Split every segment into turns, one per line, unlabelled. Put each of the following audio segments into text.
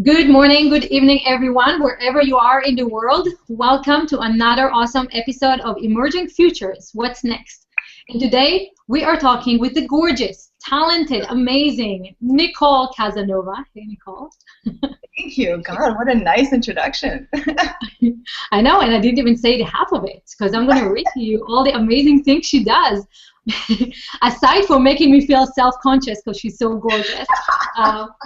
Good morning, good evening, everyone, wherever you are in the world. Welcome to another awesome episode of Emerging Futures, What's Next? And today, we are talking with the gorgeous, talented, amazing Nicole Casanova. Hey, Nicole.
Thank you. God, what a nice introduction.
I know, and I didn't even say the half of it, because I'm going to read to you all the amazing things she does. Aside from making me feel self-conscious because she's so gorgeous,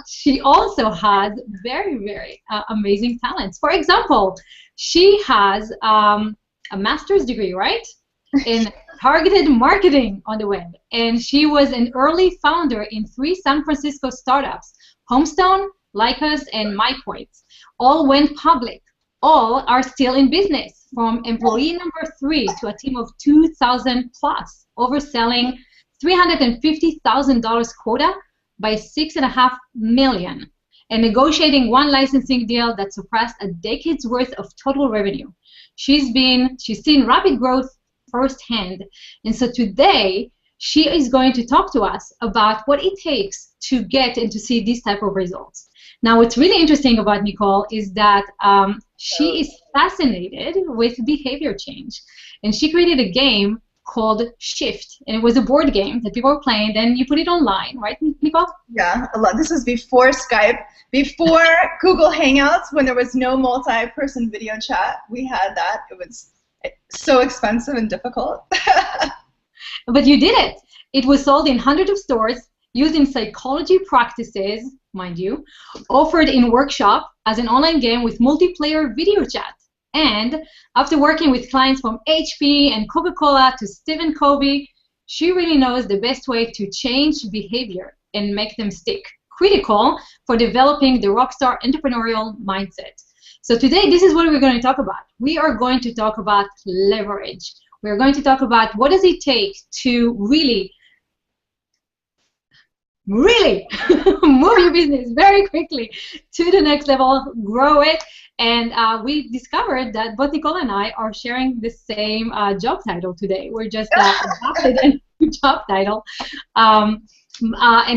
she also has very amazing talents. For example, she has a master's degree, right, in targeted marketing on the web, and she was an early founder in 3 San Francisco startups: Homestone, Lycos, and MyPoints. All went public. All are still in business, from employee number 3 to a team of 2,000 plus, overselling $350,000 quota by $6.5 million, and negotiating one licensing deal that surpassed a decade's worth of total revenue. She's seen rapid growth firsthand, and so today she is going to talk to us about what it takes to get and to see these type of results. Now, what's really interesting about Nicole is that she is fascinated with behavior change, and she created a game called Shift, and it was a board game that people were playing. Then you put it online, right, Nicole?
Yeah, a lot. This was before Skype, before Google Hangouts, when there was no multi-person video chat. We had that. It was so expensive and difficult.
But you did it. It was sold in hundreds of stores, used in psychology practices, mind you, offered in workshop as an online game with multiplayer video chat. And after working with clients from HP and Coca-Cola to Stephen Covey, she really knows the best way to change behavior and make them stick. Critical for developing the rockstar entrepreneurial mindset. So today, this is what we're going to talk about. We are going to talk about leverage. We're going to talk about what does it take to really move your business very quickly to the next level, grow it. And we discovered that both Nicole and I are sharing the same job title today. We're just adopted a new job title, and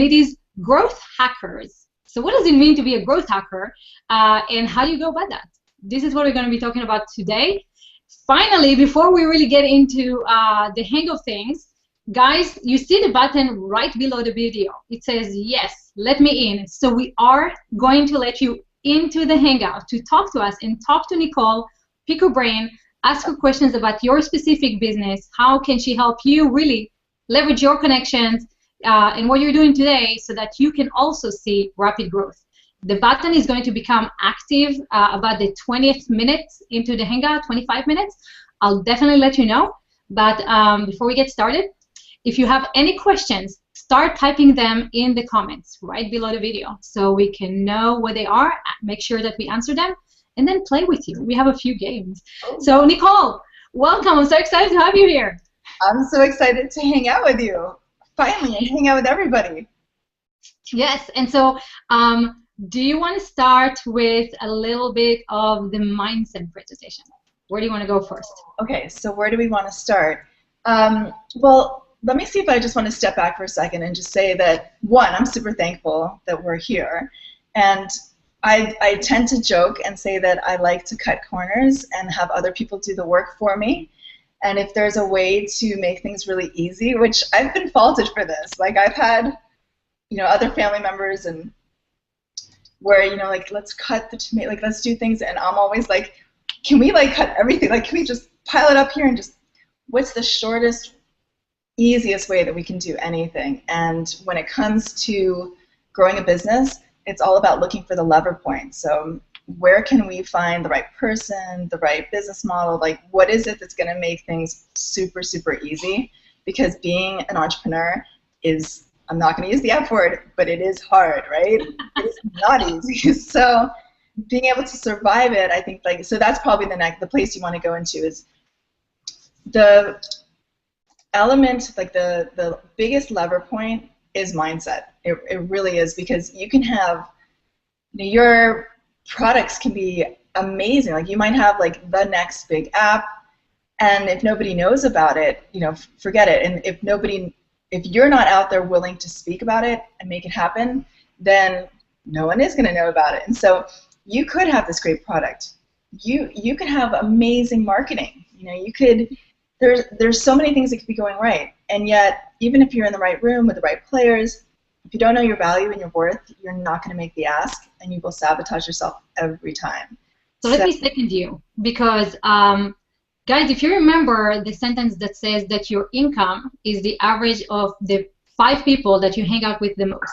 it is growth hackers. So what does it mean to be a growth hacker, and how do you go about that? This is what we're going to be talking about today. Finally, before we really get into the hang of things, guys, you see the button right below the video. It says, yes, let me in. So we are going to let you into the Hangout to talk to us and talk to Nicole, pick her brain, ask her questions about your specific business. How can she help you really leverage your connections and what you're doing today so that you can also see rapid growth. The button is going to become active about the 20th minute into the Hangout, 25 minutes. I'll definitely let you know. But before we get started, if you have any questions, start typing them in the comments right below the video so we can know what they are, make sure that we answer them, and then play with you. We have a few games. So Nicole, welcome. I'm so excited to have you here.
I'm so excited to hang out with you. Finally, and hang out with everybody.
Yes, and so do you want to start with a little bit of the mindset presentation? Where do you want to go first?
Okay, so where do we want to start? Well, let me see if I just want to step back for a second and just say that, one, I'm super thankful that we're here. And I tend to joke and say that I like to cut corners and have other people do the work for me. And if there's a way to make things really easy, which I've been faulted for this. Like, I've had, other family members and where, like, let's cut the tomato, like, let's do things. And I'm always like, can we, like, cut everything? Like, can we just pile it up here and just, what's the shortest, easiest way that we can do anything? And when it comes to growing a business, it's all about looking for the lever point. So where can we find the right person, the right business model? Like, what is it that's going to make things super, super easy? Because being an entrepreneur is, I'm not going to use the F word, but it is hard, right? It's not easy. So being able to survive it, I think, like, so that's probably the place you want to go into is the element, like the biggest lever point is mindset. It really is, because you can have, your products can be amazing. Like, you might have, like, the next big app, and if nobody knows about it, forget it. And if you're not out there willing to speak about it and make it happen, then no one is going to know about it. And so you could have this great product. You could have amazing marketing. You could, there's so many things that could be going right. And yet, even if you're in the right room with the right players, if you don't know your value and your worth, you're not going to make the ask, and you will sabotage yourself every time.
So let me second you, because guys, if you remember the sentence that says that your income is the average of the 5 people that you hang out with the most.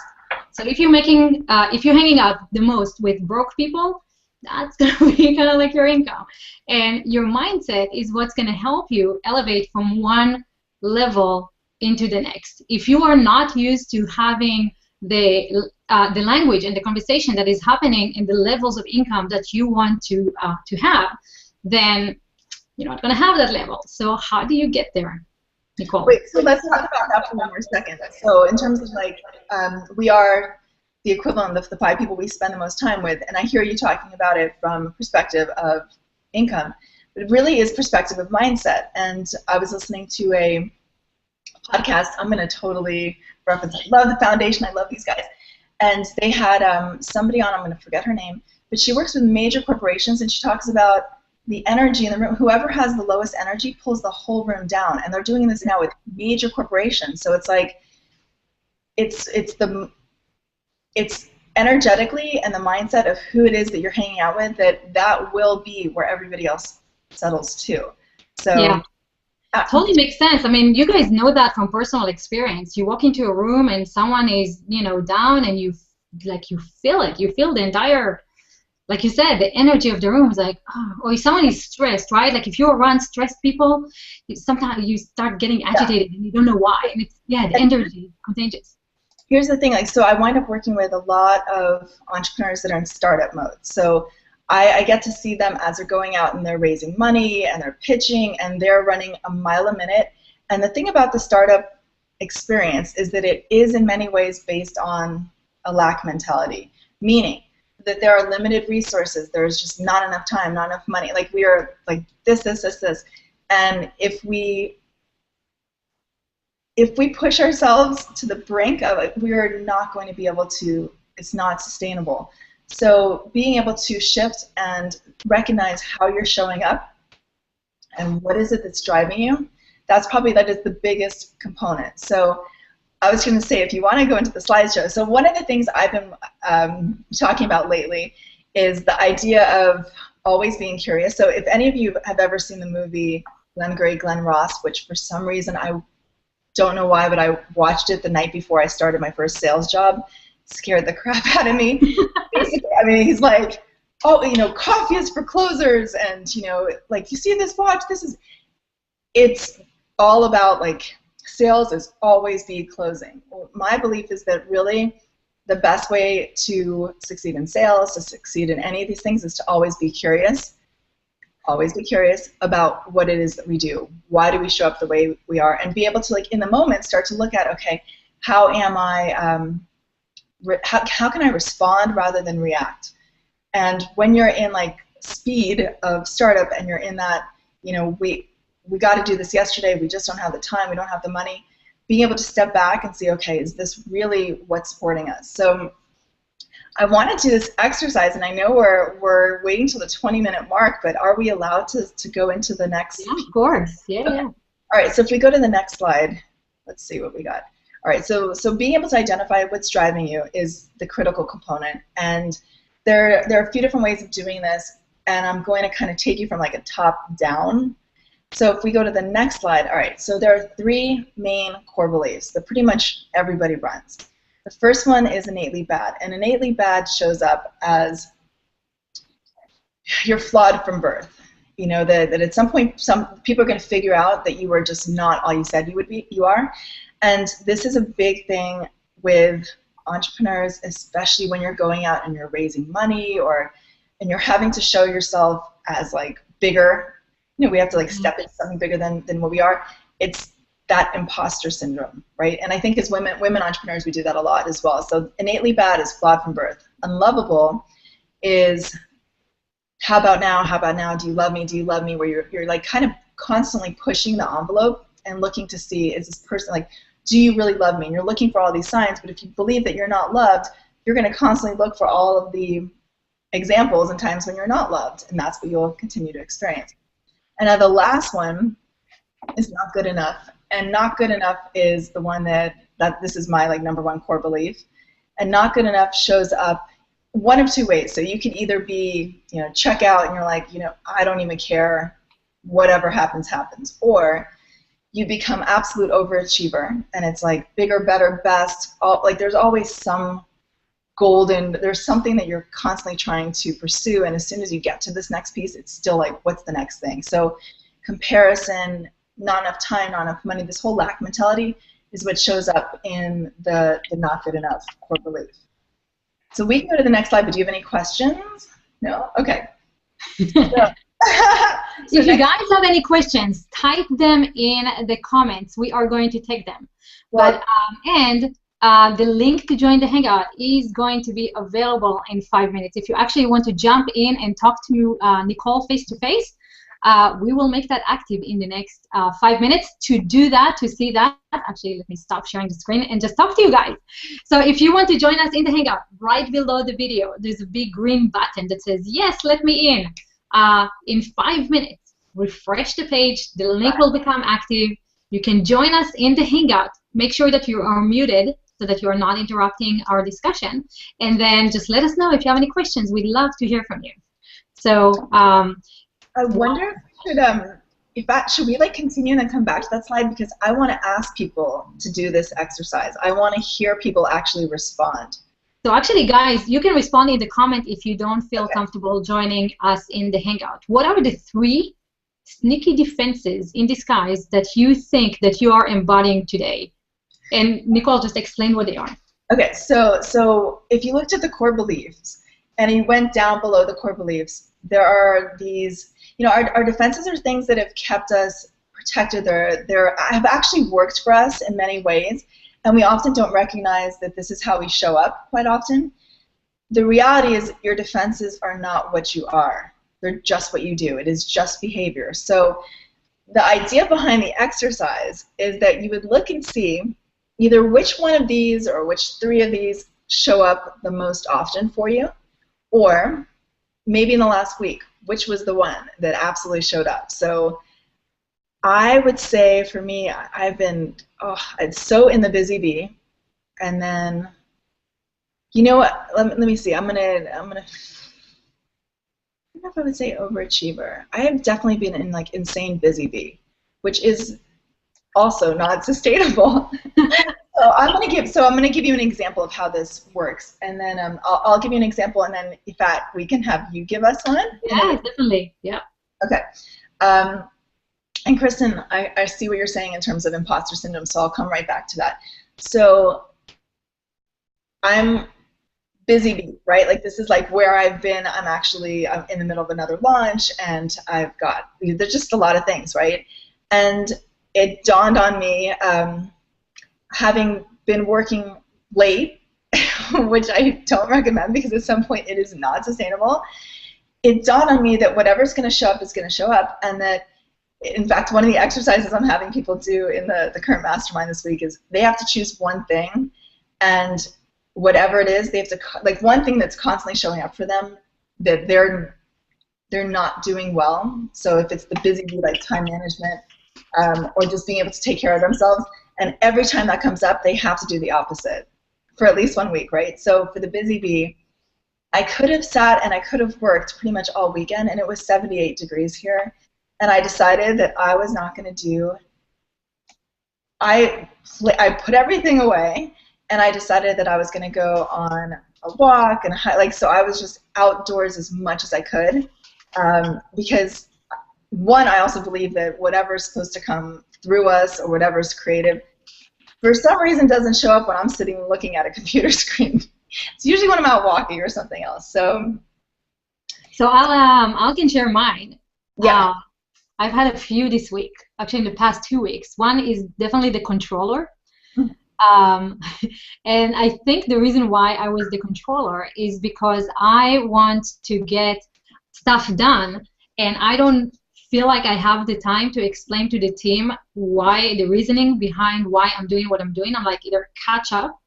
So if you're hanging out the most with broke people, that's going to be kind of like your income. And your mindset is what's going to help you elevate from one level into the next. If you are not used to having the language and the conversation that is happening in the levels of income that you want to have, then you're not going to have that level. So how do you get there, Nicole?
Wait, so let's talk about that for one more second. So in terms of like, we are the equivalent of the 5 people we spend the most time with, and I hear you talking about it from perspective of income, but it really is perspective of mindset. And I was listening to a podcast. I'm going to totally reference it. I love the foundation. I love these guys. And they had somebody on, I'm going to forget her name, but she works with major corporations, and she talks about the energy in the room. Whoever has the lowest energy pulls the whole room down, and they're doing this now with major corporations. So it's like, it's energetically and the mindset of who it is that you're hanging out with, that will be where everybody else settles to. So
yeah. Totally makes sense. I mean, you guys know that from personal experience. You walk into a room and someone is, down, and you feel it. You feel the entire, like you said, the energy of the room is like, oh, or if someone is stressed, right? Like if you're around stressed people, sometimes you start getting agitated and you don't know why. And it's, the energy is contagious.
Here's the thing, so I wind up working with a lot of entrepreneurs that are in startup mode. So I get to see them as they're going out and they're raising money and they're pitching and they're running a mile a minute. And the thing about the startup experience is that it is in many ways based on a lack mentality, meaning that there are limited resources. There's just not enough time, not enough money. Like we are like this. And if we push ourselves to the brink of it, we are not going to be able to, it's not sustainable. So being able to shift and recognize how you're showing up and what is it that's driving you, that is the biggest component. So I was going to say, if you want to go into the slideshow, so one of the things I've been talking about lately is the idea of always being curious. So if any of you have ever seen the movie Glenn Gray, Glenn Ross, which for some reason I don't know why, but I watched it the night before I started my first sales job. Scared the crap out of me. Basically, I mean, he's like, oh, coffee is for closers, and like, you see this watch, it's all about like sales is always be closing. Well, my belief is that really the best way to succeed in sales, to succeed in any of these things, is to always be curious. Always be curious about what it is that we do. Why do we show up the way we are? And be able to, like, in the moment, start to look at, okay, how am I, how can I respond rather than react? And when you're in, like, speed of startup and you're in that, we got to do this yesterday, we just don't have the time, we don't have the money, being able to step back and see, okay, is this really what's supporting us? So I want to do this exercise, and I know we're waiting till the 20-minute mark, but are we allowed to go into the next?
Yeah, of course. Yeah,
okay.
Yeah.
All right, so if we go to the next slide, let's see what we got. All right, so being able to identify what's driving you is the critical component, and there are a few different ways of doing this, and I'm going to kind of take you from like a top down. So if we go to the next slide, all right, so there are 3 main core beliefs that pretty much everybody runs. The first one is innately bad, and innately bad shows up as you're flawed from birth. That at some point some people are going to figure out that you are just not all you said you are. And this is a big thing with entrepreneurs, especially when you're going out and you're raising money and you're having to show yourself as like bigger. We have to like step into something bigger than what we are. It's that imposter syndrome, right? And I think as women entrepreneurs, we do that a lot as well. So innately bad is flawed from birth. Unlovable is how about now? How about now? Do you love me? Do you love me? Where you're like kind of constantly pushing the envelope and looking to see, is this person like, do you really love me? And you're looking for all these signs, but if you believe that you're not loved, you're going to constantly look for all of the examples and times when you're not loved, and that's what you'll continue to experience. And now the last one is not good enough, and not good enough is the one that this is my like #1 core belief. And not good enough shows up one of two ways. So you can either be, check out and you're like, I don't even care, whatever happens, happens. Or you become absolute overachiever, and it's like bigger, better, best. Like there's always some there's something that you're constantly trying to pursue, and as soon as you get to this next piece, it's still like, what's the next thing? So comparison, not enough time, not enough money, this whole lack mentality is what shows up in the not good enough core belief. So we can go to the next slide, but do you have any questions? No? Okay.
So if you guys have any questions, type them in the comments. We are going to take them.
Well,
The link to join the Hangout is going to be available in 5 minutes. If you actually want to jump in and talk to Nicole face-to-face, we will make that active in the next 5 minutes. To do that, to see that, actually, let me stop sharing the screen and just talk to you guys. So if you want to join us in the Hangout, right below the video, there's a big green button that says, yes, let me in. In 5 minutes, refresh the page. The link will become active. You can join us in the Hangout. Make sure that you are muted so that you are not interrupting our discussion. And then just let us know if you have any questions. We'd love to hear from you. So
I wonder if should we like continue and then come back to that slide, because I want to ask people to do this exercise. I want to hear people actually respond.
So actually, guys, you can respond in the comment if you don't feel comfortable joining us in the Hangout. What are the 3 sneaky defenses in disguise that you think that you are embodying today? And Nicole, just explain what they are.
Okay, so if you looked at the core beliefs and you went down below the core beliefs, there are these, our defenses are things that have kept us protected. Have actually worked for us in many ways, and we often don't recognize that this is how we show up quite often. The reality is your defenses are not what you are. They're just what you do. It is just behavior. So the idea behind the exercise is that you would look and see either which one of these or which 3 of these show up the most often for you, or maybe in the last week, which was the one that absolutely showed up. So I would say for me, I've been so in the busy bee, and then you know what? Let me see. I'm gonna. I don't know if I would say overachiever. I have definitely been in like insane busy bee, which is also not sustainable. So I'm gonna give you an example of how this works, and then I'll give you an example, and then in fact we can have you give us one.
Yeah, definitely. Yeah.
Okay. And Kristen, I see what you're saying in terms of imposter syndrome, so I'll come right back to that. So I'm busy bee, right? Like this is like where I've been. I'm in the middle of another launch, and there's just a lot of things, right? And it dawned on me, having been working late, which I don't recommend because at some point it is not sustainable, it dawned on me that whatever's going to show up is going to show up, and that, in fact, one of the exercises I'm having people do in the current mastermind this week is they have to choose one thing, and whatever it is, they have to, like, one thing that's constantly showing up for them that they're not doing well. So if it's the busy bee, like time management, or just being able to take care of themselves, and every time that comes up, they have to do the opposite for at least 1 week, right? So for the busy bee, I could have sat and I could have worked pretty much all weekend, and it was 78 degrees here, and I decided that I was not going to do. I put everything away, and I decided that I was going to go on a walk and so I was just outdoors as much as I could, because one, I also believe that whatever's supposed to come through us or whatever's creative, for some reason doesn't show up when I'm sitting looking at a computer screen. It's usually when I'm out walking or something else. So
I can share mine.
Yeah.
I've had a few this week, actually in the past 2 weeks. One is definitely the controller. And I think the reason why I was the controller is because I want to get stuff done, and I don't feel like I have the time to explain to the team why, the reasoning behind why I'm doing what I'm doing. I'm like, either catch up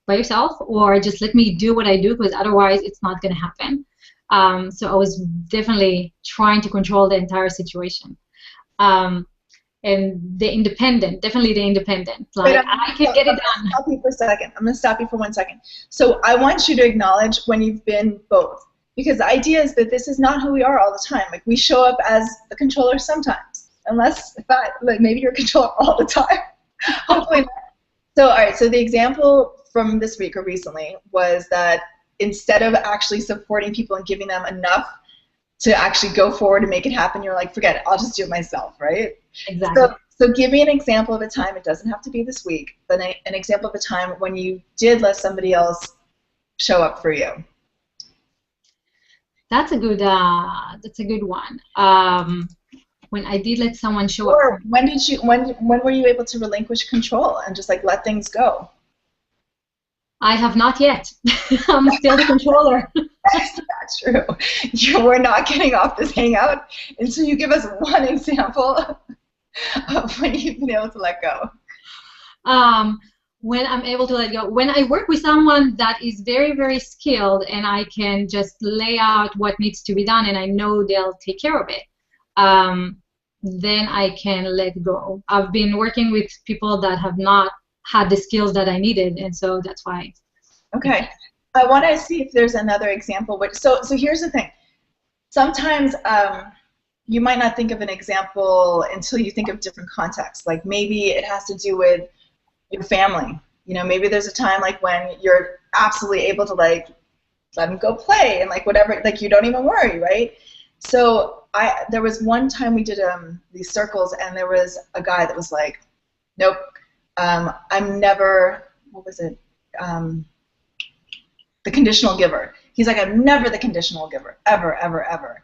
by yourself, or just let me do what I do, because otherwise it's not going to happen. So I was definitely trying to control the entire situation. And the independent, definitely the independent. Like, I can get it done.
Stop you for a second. I'm going to stop you for 1 second. So I want you to acknowledge when you've been both. Because the idea is that this is not who we are all the time. Like, we show up as the controller sometimes. Unless, like, maybe you're a controller all the time. Hopefully not. So, all right, so the example from this week or recently was that instead of actually supporting people and giving them enough to actually go forward and make it happen, you're like, forget it, I'll just do it myself, right?
Exactly.
So give me an example of a time, it doesn't have to be this week, but an example of a time when you did let somebody else show up for you.
That's a good one. When I did let someone show up.
Or when were you able to relinquish control and just like let things go?
I have not yet. I'm still the controller.
That's not true. We're not getting off this Hangout until you give us one example of when you've been able to let go.
When I'm able to let go, when I work with someone that is very, very skilled, and I can just lay out what needs to be done, and I know they'll take care of it, then I can let go. I've been working with people that have not had the skills that I needed, and so that's why.
Okay. I want to see if there's another example. So here's the thing. Sometimes you might not think of an example until you think of different contexts. Like, maybe it has to do with your family. You know, maybe there's a time like when you're absolutely able to like let them go play and like whatever, like you don't even worry, right? So there was one time we did these circles, and there was a guy that was like, nope, I'm never, what was it? The conditional giver. He's like, I'm never the conditional giver, ever, ever, ever.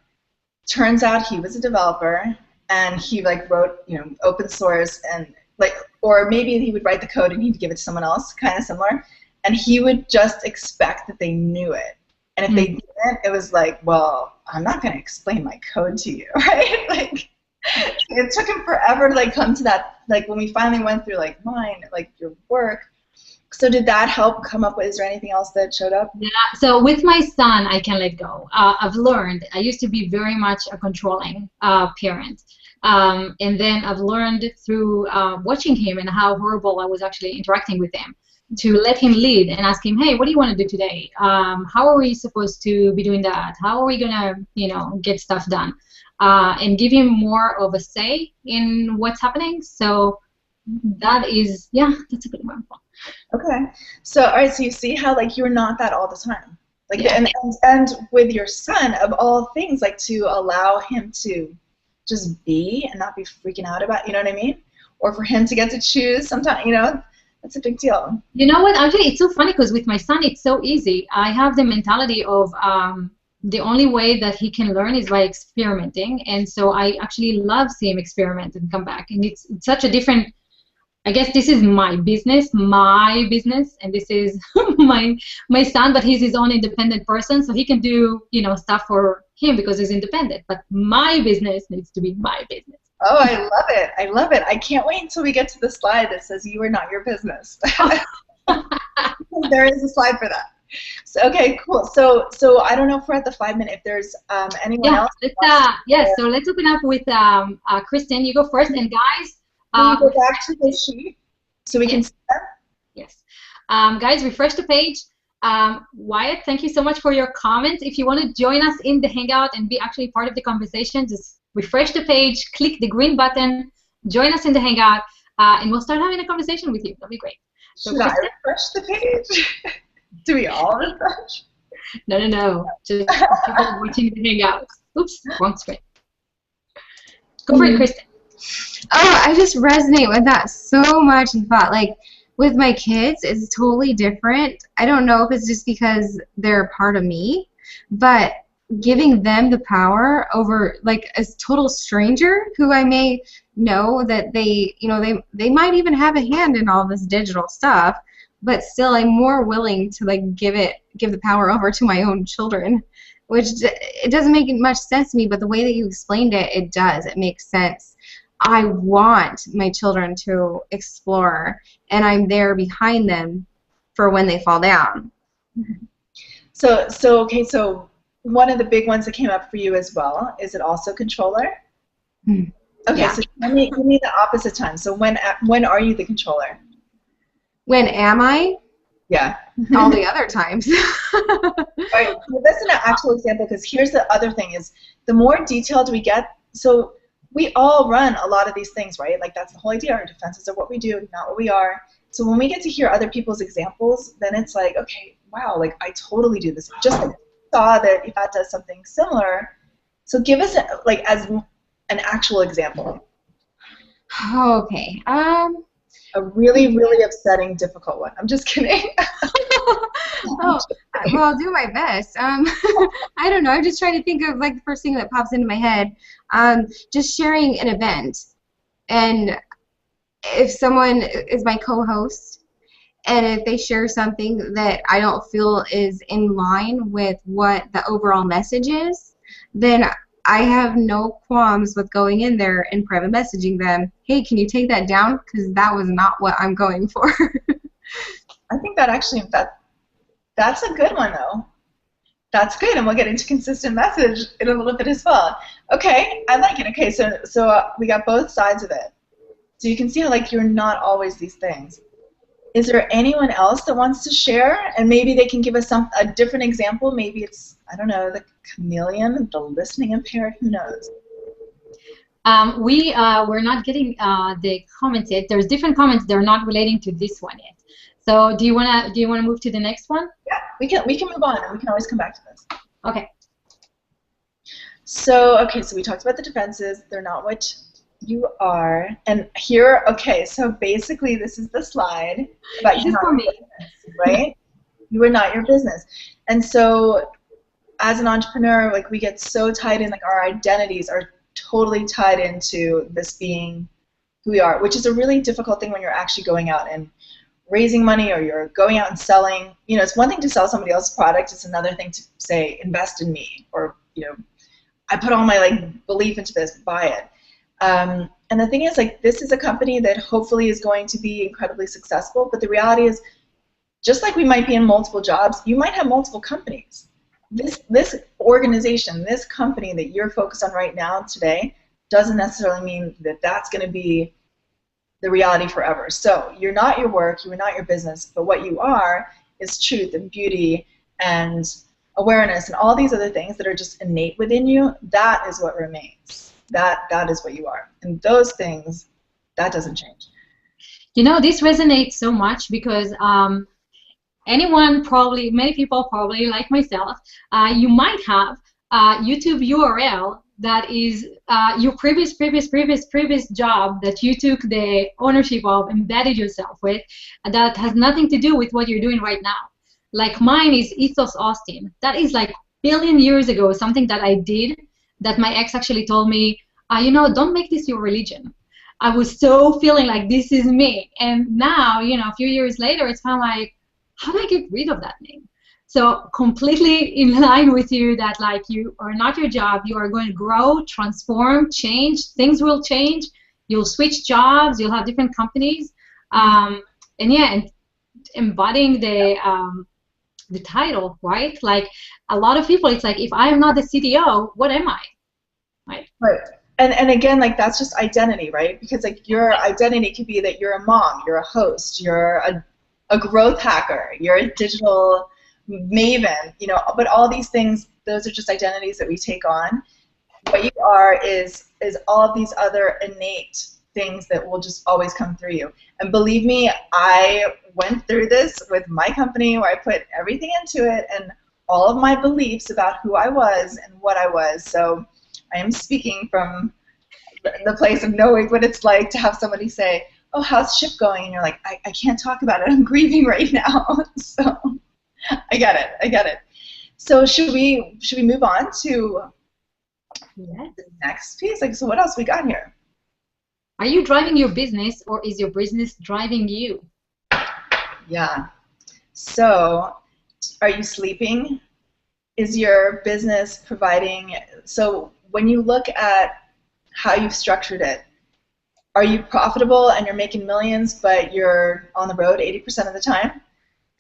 Turns out he was a developer, and he like wrote, you know, open source, and like, or maybe he would write the code and he'd give it to someone else, kind of similar, and he would just expect that they knew it. And if they didn't, it was like, well, I'm not going to explain my code to you, right? Like, it took him forever to like come to that. Like, when we finally went through like mine, like your work. So did that help come up with? Is there anything else that showed up?
Yeah. So with my son, I can let go. I've learned. I used to be very much a controlling parent. And then I've learned through watching him and how horrible I was actually interacting with him, to let him lead and ask him, hey, what do you want to do today? How are we supposed to be doing that? How are we going to, you know, get stuff done? And give him more of a say in what's happening. So that is, yeah, that's a good one.
Okay. So, all right, so you see how, like, you're not that all the time. Like,
yeah.
and with your son, of all things, like, to allow him to just be and not be freaking out about, you know what I mean? Or for him to get to choose sometimes, you know, that's a big deal.
You know what? Actually, it's so funny because with my son, it's so easy. I have the mentality of the only way that he can learn is by experimenting. And so I actually love seeing him experiment and come back. And it's such a different, I guess this is my business, and this is my son, but he's his own independent person, so he can do, you know, stuff for him because he's independent. But my business needs to be my business.
Oh, I love it. I love it. I can't wait until we get to the slide that says you are not your business. There is a slide for that. So, okay, cool. So I don't know if we're at the 5 minute. If there's anyone else.
So let's open up with Kristen. You go first, and guys.
Can you go back to the sheet so we can see that?
Yes. Guys, refresh the page. Wyatt, thank you so much for your comments. If you want to join us in the Hangout and be actually part of the conversation, just refresh the page, click the green button, join us in the Hangout, and we'll start having a conversation with you. That'll be great. So,
should I refresh the page? Do we all refresh?
No. Just people watching the Hangout. Oops, wrong screen. Go for it, Kristen.
Oh, I just resonate with that so much. And thought, like, with my kids, it's totally different. I don't know if it's just because they're a part of me, but giving them the power over, like, a total stranger who I may know that they, you know, they might even have a hand in all this digital stuff, but still I'm more willing to, like, give the power over to my own children, which it doesn't make much sense to me, but the way that you explained it, it does. It makes sense. I want my children to explore, and I'm there behind them for when they fall down.
So okay, so one of the big ones that came up for you as well, is it also controller? Okay,
Yeah.
so give me the opposite time. So when are you the controller?
When am I?
Yeah.
All the other times.
All right, so that's an actual example, because here's the other thing is, the more detailed we get, so we all run a lot of these things, right? Like, that's the whole idea. Our defenses are what we do, not what we are. So when we get to hear other people's examples, then it's like, okay, wow, like, I totally do this. Just like saw that Ifat does something similar. So give us, like, as an actual example.
Okay.
A really, really upsetting, difficult one. I'm just kidding.
Oh, well, I'll do my best. I don't know. I'm just trying to think of like the first thing that pops into my head. Just sharing an event, and if someone is my co-host, and if they share something that I don't feel is in line with what the overall message is, then I have no qualms with going in there and private messaging them. Hey, can you take that down? Because that was not what I'm going for.
I think that actually, that's a good one, though. That's good, and we'll get into consistent message in a little bit as well. Okay, I like it. Okay, so we got both sides of it. So you can see how, like, you're not always these things. Is there anyone else that wants to share? And maybe they can give us a different example. Maybe it's, I don't know, the chameleon, the listening impaired, who knows?
We're not getting the comments yet. There's different comments. They're not relating to this one yet. So do you wanna move to the next one?
Yeah, we can move on, and we can always come back to this.
Okay.
So okay, so we talked about the defenses. They're not what you are. And here, okay, so basically this is the slide about you not your business, right? You are not your business. And so as an entrepreneur, like, we get so tied in, like, our identities are totally tied into this being who we are, which is a really difficult thing when you're actually going out and raising money, or you're going out and selling. You know, it's one thing to sell somebody else's product, it's another thing to say, invest in me, or, you know, I put all my, like, belief into this, buy it. And the thing is, like, this is a company that hopefully is going to be incredibly successful, but the reality is, just like we might be in multiple jobs, you might have multiple companies. This organization, this company that you're focused on right now today, doesn't necessarily mean that that's going to be the reality forever. So you're not your work, you're not your business, but what you are is truth and beauty and awareness and all these other things that are just innate within you. That is what remains. That is what you are. And those things, that doesn't change.
You know, this resonates so much because many people probably like myself, you might have a YouTube URL that is your previous job that you took the ownership of, embedded yourself with, that has nothing to do with what you're doing right now. Like, mine is Ethos Austin. That is like billion years ago, something that I did that my ex actually told me, you know, don't make this your religion. I was so feeling like this is me. And now, you know, a few years later, it's kind of like, how do I get rid of that name? So completely in line with you that, like, you are not your job. You are going to grow, transform, change. Things will change. You'll switch jobs. You'll have different companies. And yeah, and embodying the title, right? Like, a lot of people, it's like, if I'm not the CTO, what am I? Right.
Right. And again, like, that's just identity, right? Because, like, your identity could be that you're a mom, you're a host, you're a growth hacker, you're a digital maven, you know, but all these things, those are just identities that we take on. What you are is all of these other innate things that will just always come through you. And believe me, I went through this with my company where I put everything into it and all of my beliefs about who I was and what I was. So I am speaking from the place of knowing what it's like to have somebody say, oh, how's ship going? And you're like, I can't talk about it. I'm grieving right now. So I get it. So should we move on to the next piece? Like, so what else we got here?
Are you driving your business, or is your business driving you?
Yeah. So are you sleeping? Is your business providing? So when you look at how you've structured it, are you profitable and you're making millions, but you're on the road 80% of the time?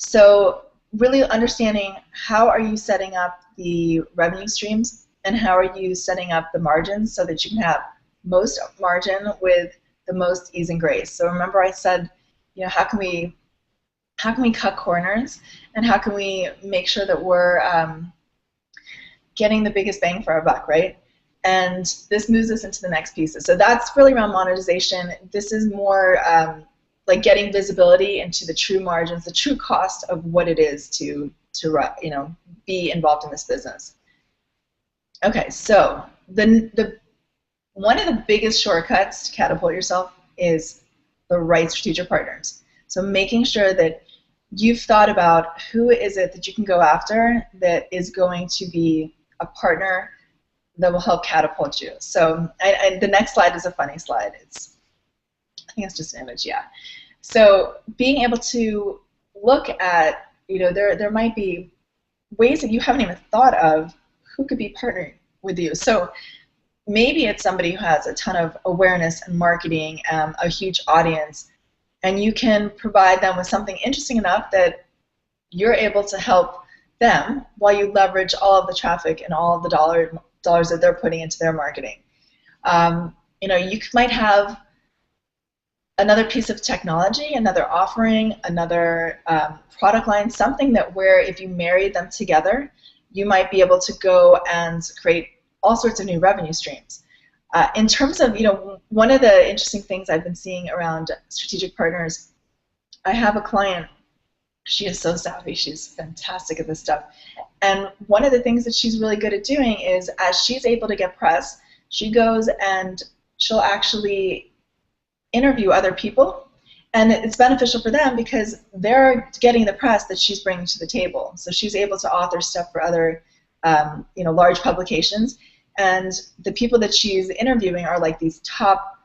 So really understanding how are you setting up the revenue streams and how are you setting up the margins so that you can have most margin with the most ease and grace. So remember I said, you know, how can we cut corners and how can we make sure that we're getting the biggest bang for our buck, right? And this moves us into the next pieces. So that's really around monetization. This is more like getting visibility into the true margins, the true cost of what it is to you know, be involved in this business. Okay, so one of the biggest shortcuts to catapult yourself is the right strategic partners. So making sure that you've thought about who is it that you can go after that is going to be a partner that will help catapult you. So the next slide is a funny slide. I think it's just an image, yeah. So being able to look at, you know, there might be ways that you haven't even thought of who could be partnering with you. So maybe it's somebody who has a ton of awareness and marketing, a huge audience, and you can provide them with something interesting enough that you're able to help them while you leverage all of the traffic and all of the dollars that they're putting into their marketing. You know, you might have another piece of technology, another offering, another product line, something that where if you marry them together, you might be able to go and create all sorts of new revenue streams. In terms of, you know, one of the interesting things I've been seeing around strategic partners, I have a client, she is so savvy, she's fantastic at this stuff. And one of the things that she's really good at doing is as she's able to get press, she goes and she'll actually interview other people. And it's beneficial for them because they're getting the press that she's bringing to the table. So she's able to author stuff for other you know, large publications. And the people that she's interviewing are like these top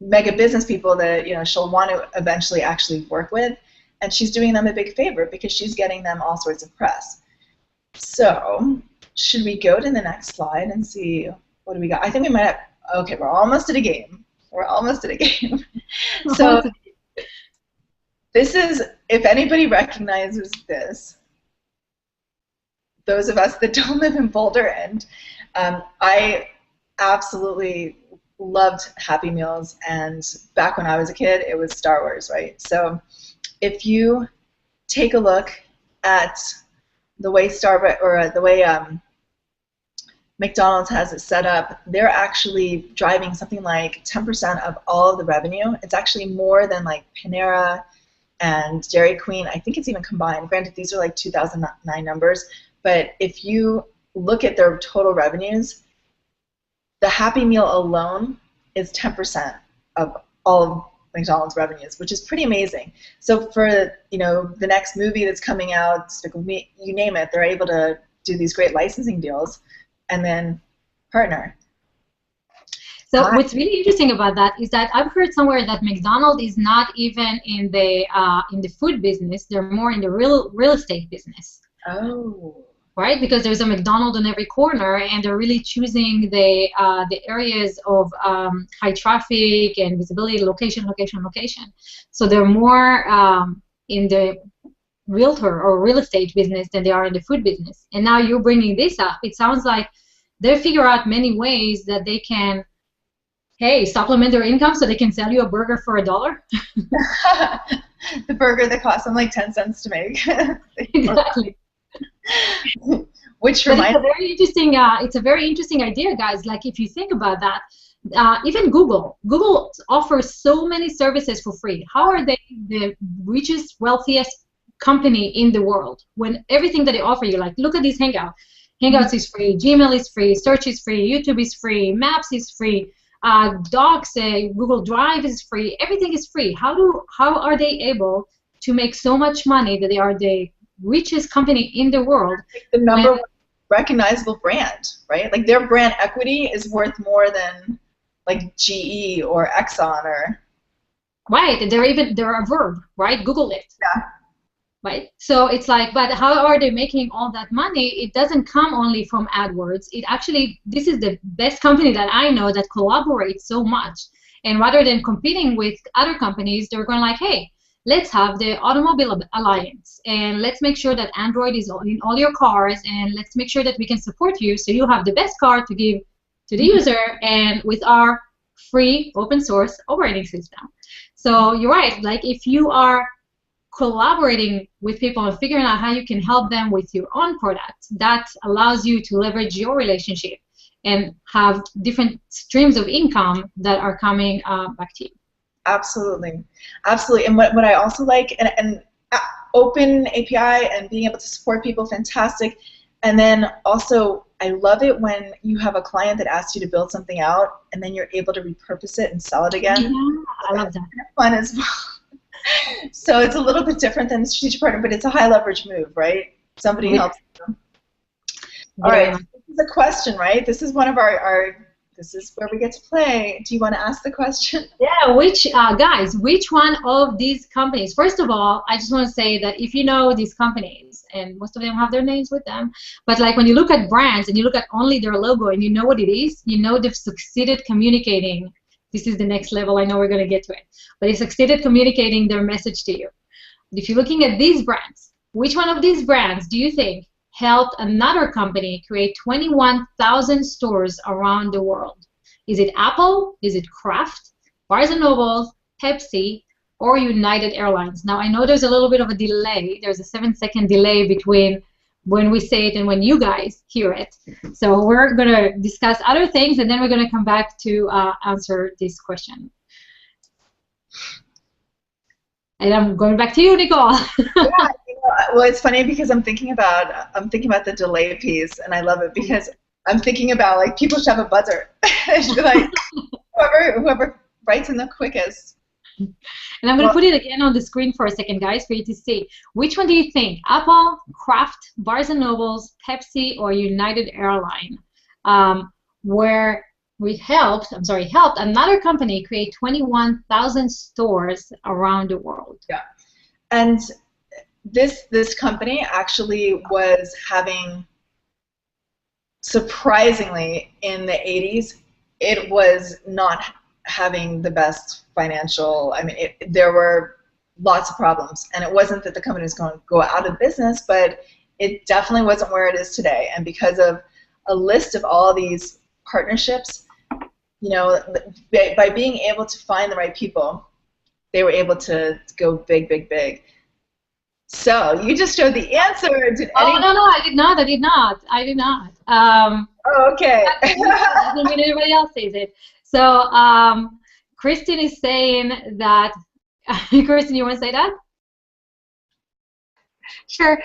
mega business people that, you know, she'll want to eventually actually work with. And she's doing them a big favor because she's getting them all sorts of press. So should we go to the next slide and see what do we got? I think we might have, okay, we're almost at a game. We're almost at a game. So this is, if anybody recognizes this, those of us that don't live in Boulder, and I absolutely loved Happy Meals, and back when I was a kid, it was Star Wars, right? So if you take a look at the way McDonald's has it set up, they're actually driving something like 10% of all of the revenue. It's actually more than like Panera and Dairy Queen. I think it's even combined. Granted, these are like 2009 numbers, but if you look at their total revenues, the Happy Meal alone is 10% of all of McDonald's revenues, which is pretty amazing. So for, you know, the next movie that's coming out, you name it, they're able to do these great licensing deals and then partner.
So what's really interesting about that is that I've heard somewhere that McDonald's is not even in the food business; they're more in the real estate business.
Oh.
Right, because there's a McDonald's on every corner, and they're really choosing the areas of high traffic and visibility, location. So they're more in the realtor or real estate business than they are in the food business. And now you're bringing this up. It sounds like they figure out many ways that they can, hey, supplement their income so they can sell you a burger for $1.
The burger that costs them like 10 cents to make.
Exactly.
Which
reminds me, it's a very interesting idea, guys. Like if you think about that, even Google offers so many services for free. How are they the richest, wealthiest company in the world when everything that they offer you, like look at this Hangout. Hangouts is free, Gmail is free, Search is free, YouTube is free, Maps is free, Docs, Google Drive is free. Everything is free. How are they able to make so much money that they are the richest company in the world?
The number one recognizable brand, right? Like their brand equity is worth more than like GE or Exxon or.
Right, they're a verb, right? Google it.
Yeah.
Right. So it's like, but how are they making all that money? It doesn't come only from AdWords. It actually, this is the best company that I know that collaborates so much. And rather than competing with other companies, they're going like, hey, let's have the Automobile Alliance, and let's make sure that Android is in all your cars, and let's make sure that we can support you so you have the best car to give to the user, and with our free open source operating system. So you're right, like if you are collaborating with people and figuring out how you can help them with your own product, that allows you to leverage your relationship and have different streams of income that are coming back to you.
Absolutely, absolutely. And what I also like, and open API and being able to support people, fantastic. And then also, I love it when you have a client that asks you to build something out, and then you're able to repurpose it and sell it again.
Yeah, I love that.
Fun as well. So it's a little bit different than the strategic partner, but it's a high leverage move, right? Somebody helps them. All right, this is a question, right? This is one of our this is where we get to play. Do you want to ask the question?
Yeah, guys, which one of these companies? First of all, I just want to say that if you know these companies, and most of them have their names with them, but like when you look at brands and you look at only their logo and you know what it is, you know they've succeeded communicating. This is the next level. I know we're going to get to it. But they succeeded communicating their message to you. If you're looking at these brands, which one of these brands do you think helped another company create 21,000 stores around the world? Is it Apple? Is it Kraft? Barnes & Noble? Pepsi? Or United Airlines? Now, I know there's a little bit of a delay. There's a 7-second delay between when we say it and when you guys hear it. So we're going to discuss other things, and then we're going to come back to answer this question. And I'm going back to you, Nicole.
Yeah, well, it's funny because I'm thinking about the delay piece, and I love it because I'm thinking about like people should have a buzzer. It should be like whoever writes in the quickest.
And I'm going to put it again on the screen for a second, guys, for you to see. Which one do you think? Apple, Kraft, Barnes & Nobles, Pepsi, or United Airlines? Where we helped another company create 21,000 stores around the world. Yeah.
And this company actually was having, surprisingly, in the 80s, it was not having the best financial, I mean, there were lots of problems. And it wasn't that the company was going to go out of business, but it definitely wasn't where it is today. And because of a list of all these partnerships, you know, by being able to find the right people, they were able to go big, big, big. So you just showed the answer.
No, I did not.
Oh, okay.
I think everybody else says it. So Kristen is saying that. Kristen, you want to say that?
Sure.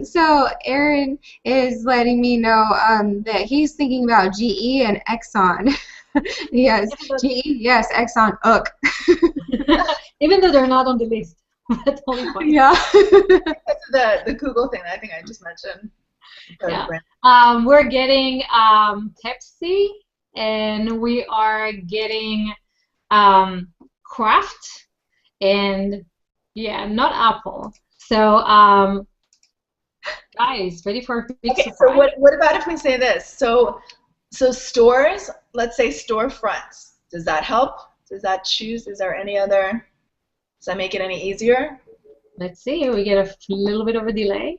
So Aaron is letting me know that he's thinking about GE and Exxon. Yes, GE, yes, Exxon,
Even though they're not on the list. That's only funny.
Yeah.
the Google thing that I think I just mentioned.
Yeah. We're getting Pepsi, and we are getting Kraft, and yeah, not Apple. So, guys, ready for a big surprise?
So what about if we say this? So stores, let's say storefronts. Does that help? Does that choose? Is there any other? Does that make it any easier?
Let's see. We get a little bit of a delay.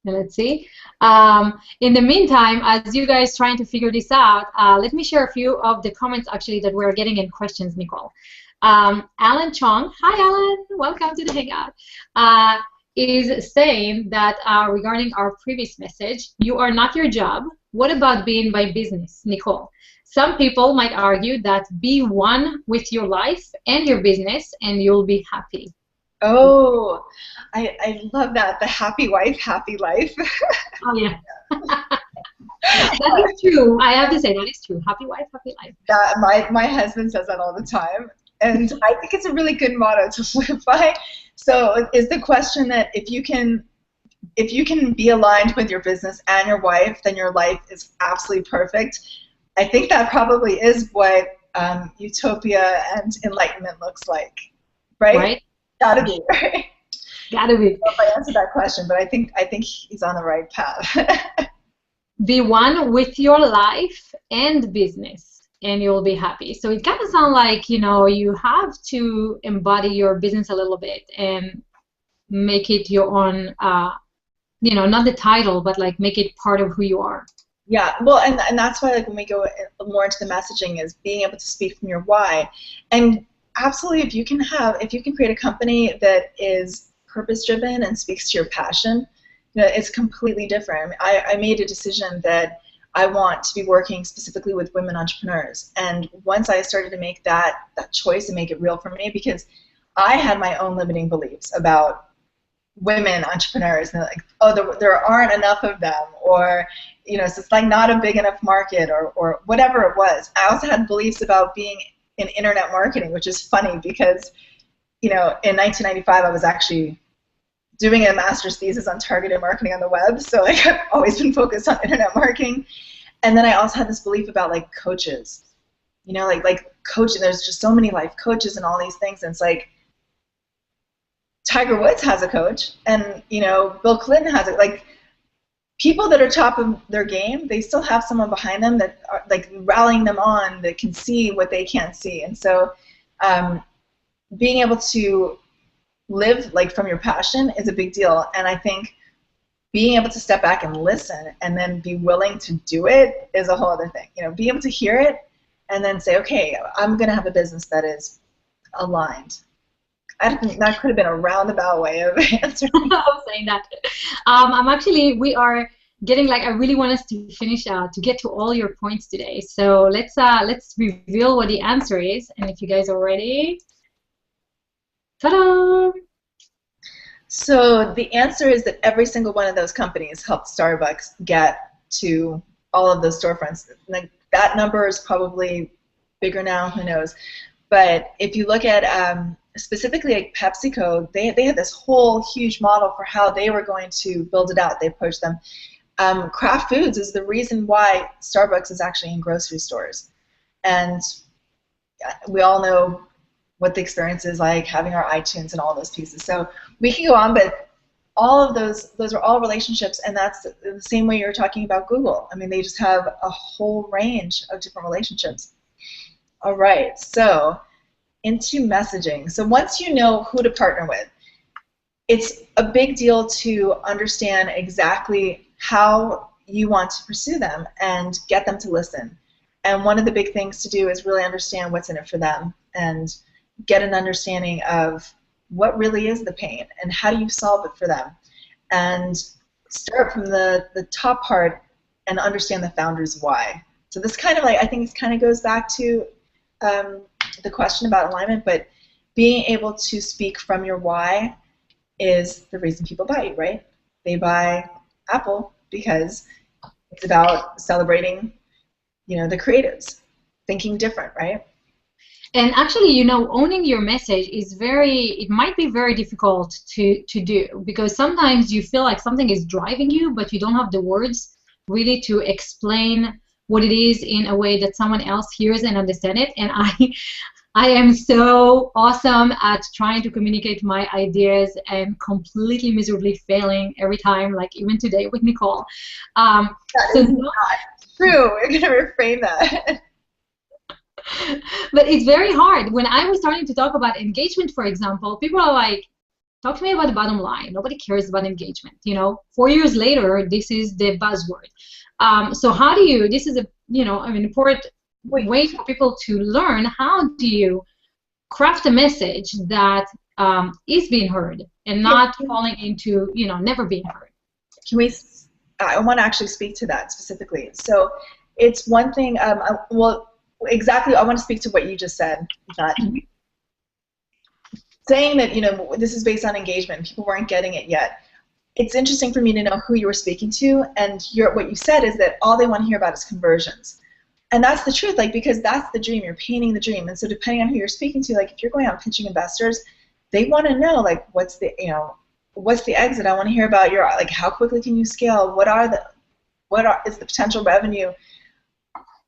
And let's see. In the meantime, as you guys trying to figure this out, let me share a few of the comments actually that we're getting in questions, Nicole. Alan Chong, hi Alan, welcome to the Hangout, is saying that regarding our previous message, you are not your job. What about being by business, Nicole? Some people might argue that be one with your life and your business and you'll be happy.
Oh, I love that. The happy wife, happy life.
Oh, yeah. That is true. I have to say, that is true. Happy wife, happy life.
My husband says that all the time. And I think it's a really good motto to live by. So is the question that if you can be aligned with your business and your wife, then your life is absolutely perfect. I think that probably is what utopia and enlightenment looks like, right?
Right.
Gotta be, right?
Gotta be.
I don't know if I answered that question, but I think he's on the right path.
Be one with your life and business. and you'll be happy. So it kind of sounds like, you have to embody your business a little bit and make it your own, not the title, but like make it part of who you are.
Yeah, well, and that's why, like, when we go more into the messaging, is being able to speak from your why. And absolutely, if you can create a company that is purpose driven and speaks to your passion, it's completely different. I made a decision that I want to be working specifically with women entrepreneurs, and once I started to make that choice and make it real for me, because I had my own limiting beliefs about women entrepreneurs, and they're like, oh, there aren't enough of them, or so it's like not a big enough market, or whatever it was. I also had beliefs about being in internet marketing, which is funny because in 1995 I was actually doing a master's thesis on targeted marketing on the web, so like I've always been focused on internet marketing. And then I also had this belief about like coaches, like coaching. There's just so many life coaches and all these things, and it's like Tiger Woods has a coach, and Bill Clinton has it. Like, people that are top of their game, they still have someone behind them that are like rallying them on, that can see what they can't see. And so being able to live like from your passion is a big deal. And I think being able to step back and listen and then be willing to do it is a whole other thing. Be able to hear it and then say, okay, I'm going to have a business that is aligned. That could have been a roundabout way of answering.
Of saying that. We are getting, like, I really want us to finish to get to all your points today. So let's reveal what the answer is, and if you guys are ready, ta-da!
So the answer is that every single one of those companies helped Starbucks get to all of those storefronts. Like, that number is probably bigger now, who knows? But if you look at specifically like PepsiCo, they had this whole huge model for how they were going to build it out. They approached them. Kraft Foods is the reason why Starbucks is actually in grocery stores. And we all know what the experience is like, having our iTunes and all those pieces. So we can go on, but all of those are all relationships, and that's the same way you're talking about Google. I mean, they just have a whole range of different relationships. All right, so into messaging. So once you know who to partner with, it's a big deal to understand exactly how you want to pursue them and get them to listen. And one of the big things to do is really understand what's in it for them and get an understanding of what really is the pain and how do you solve it for them. And start from the top part and understand the founder's why. So this kind of, like, I think this kind of goes back to the question about alignment, but being able to speak from your why is the reason people buy you, right? They buy Apple because it's about celebrating, the creatives, thinking different, right?
And actually, owning your message is it might be very difficult to do, because sometimes you feel like something is driving you, but you don't have the words really to explain what it is in a way that someone else hears and understands it. And I am so awesome at trying to communicate my ideas and completely miserably failing every time, like even today with Nicole.
That is not true. We're going to reframe that.
But it's very hard. When I was starting to talk about engagement, for example, people are like, talk to me about the bottom line. Nobody cares about engagement. 4 years later, this is the buzzword. So how do you, this is an important way for people to learn, how do you craft a message that is being heard and not falling into, never being heard?
I want to actually speak to that specifically. So it's one thing, exactly, I want to speak to what you just said, that saying that, this is based on engagement, people weren't getting it yet. It's interesting for me to know who you were speaking to, and what you said is that all they want to hear about is conversions. And that's the truth, like, because that's the dream, you're painting the dream. And so depending on who you're speaking to, like, if you're going out pitching investors, they want to know, like, what's the exit? I want to hear about like, how quickly can you scale? Is the potential revenue?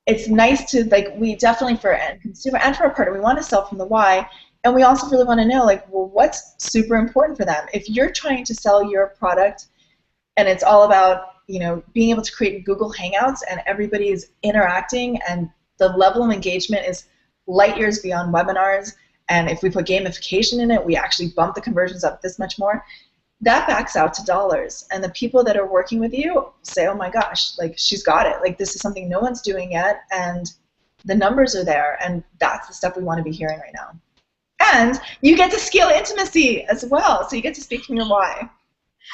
It's nice to, like, we definitely, for a consumer and for a partner, we want to sell from the why, and we also really want to know, like, well, what's super important for them. If you're trying to sell your product and it's all about, being able to create Google Hangouts and everybody is interacting and the level of engagement is light years beyond webinars, and if we put gamification in it, we actually bump the conversions up this much more. That backs out to dollars, and the people that are working with you say, oh my gosh, like, she's got it. Like, this is something no one's doing yet, and the numbers are there, and that's the stuff we want to be hearing right now. And you get to scale intimacy as well, so you get to speak from your why.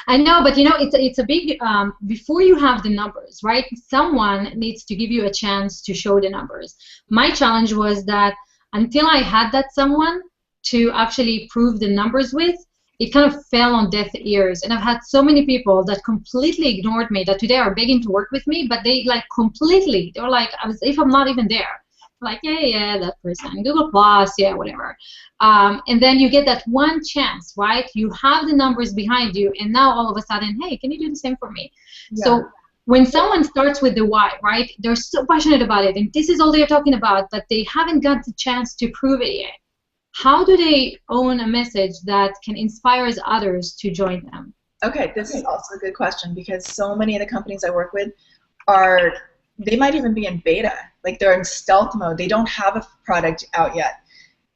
I know, but you know, it's a big, before you have the numbers, right? Someone needs to give you a chance to show the numbers. My challenge was that until I had that someone to actually prove the numbers with, it kind of fell on deaf ears. And I've had so many people that completely ignored me, that today are begging to work with me, but they like completely, they're like, as if I'm not even there. Like, yeah, that person, Google Plus, yeah, whatever. And then you get that one chance, right? You have the numbers behind you, and now all of a sudden, hey, can you do the same for me? Yeah. So when someone starts with the why, right, they're so passionate about it, and this is all they're talking about, but they haven't got the chance to prove it yet. How do they own a message that can inspire others to join them?
Okay, this is also a good question, because so many of the companies I work with they might even be in beta, like they're in stealth mode. They don't have a product out yet.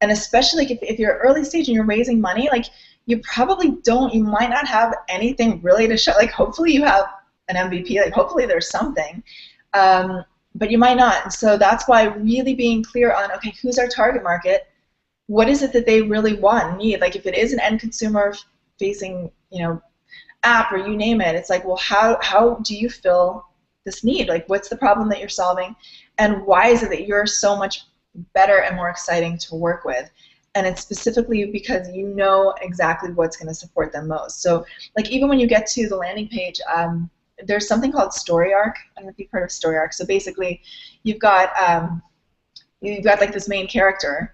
And especially if you're early stage and you're raising money, like, you might not have anything really to show. Like, hopefully you have an MVP, like, hopefully there's something, but you might not. And so that's why really being clear on, okay, who's our target market? What is it that they really want and need? Like, if it is an end consumer facing, you know, app, or you name it, it's like, well, how do you fill this need? Like, what's the problem that you're solving, and why is it that you're so much better and more exciting to work with? And it's specifically because you know exactly what's going to support them most. So, like, even when you get to the landing page, there's something called story arc. I don't know if you've heard of story arc. So basically, you've got like this main character,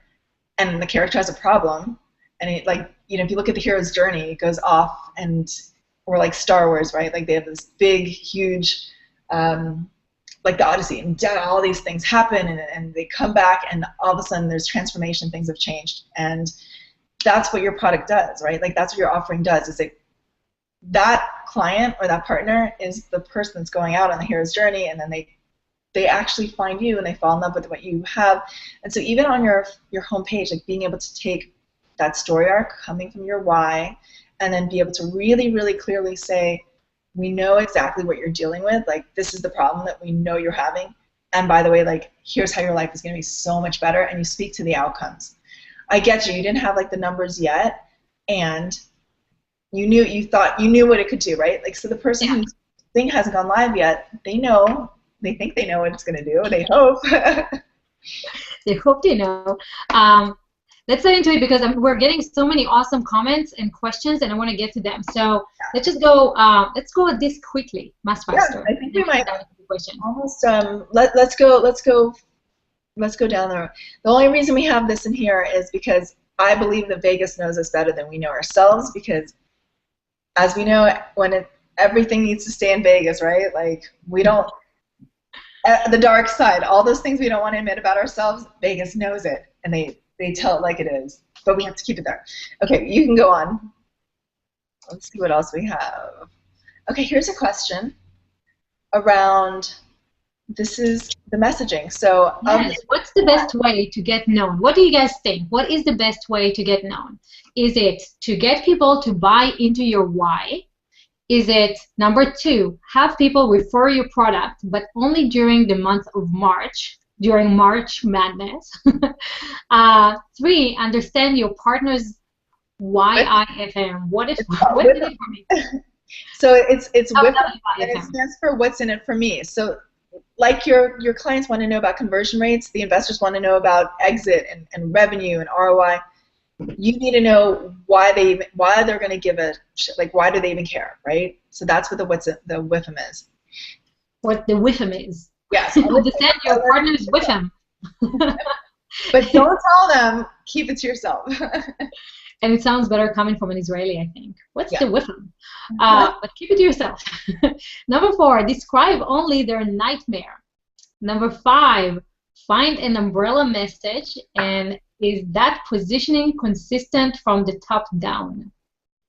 and the character has a problem, and it, like, you know, if you look at the hero's journey, it goes off, or like Star Wars, right? Like, they have this big, huge, like the Odyssey, and all these things happen, and they come back, and all of a sudden there's transformation, things have changed. And that's what your product does, right? Like, that's what your offering does, is that client or that partner is the person that's going out on the hero's journey, and then they actually find you, and they fall in love with what you have. And so even on your homepage, like, being able to take that story arc coming from your why, and then be able to really, really clearly say, we know exactly what you're dealing with. Like, this is the problem that we know you're having. And by the way, like, here's how your life is going to be so much better. And you speak to the outcomes. I get you. You didn't have, like, the numbers yet, and you thought you knew what it could do, right? Like, so the person whose thing hasn't gone live yet, they think they know what it's going to do. They hope.
They hope they know. Let's get into it, because we're getting so many awesome comments and questions, and I want to get to them. So let's just go. Let's go at this quickly, much faster.
Yeah, I think we might almost. Let's go down there. The only reason we have this in here is because I believe that Vegas knows us better than we know ourselves. Because, as we know, everything needs to stay in Vegas, right? Like, we don't. The dark side, all those things we don't want to admit about ourselves, Vegas knows it, and they tell it like it is, but we have to keep it there. Okay, you can go on. Let's see what else we have. Okay, here's a question around, this is the messaging. So,
yes, what's the best way to get known? What do you guys think? What is the best way to get known? Is it to get people to buy into your why? Is it, number 2, have people refer your product, but only during the month of March, during March Madness? 3, understand your partner's WIFM. What's in it for me?
So it's WIFM, and it stands for what's in it for me. So, like, your clients want to know about conversion rates, the investors want to know about exit and revenue and ROI. You need to know why they're going to give a shit. Like, why do they even care, right? So that's what the WIFM is.
What the WIFM is.
Yes.
Understand your partner's WIFM.
But don't tell them. Keep it to yourself.
And it sounds better coming from an Israeli, I think. What's the WIFM? But keep it to yourself. Number 4, describe only their nightmare. Number 5, find an umbrella message, and is that positioning consistent from the top down?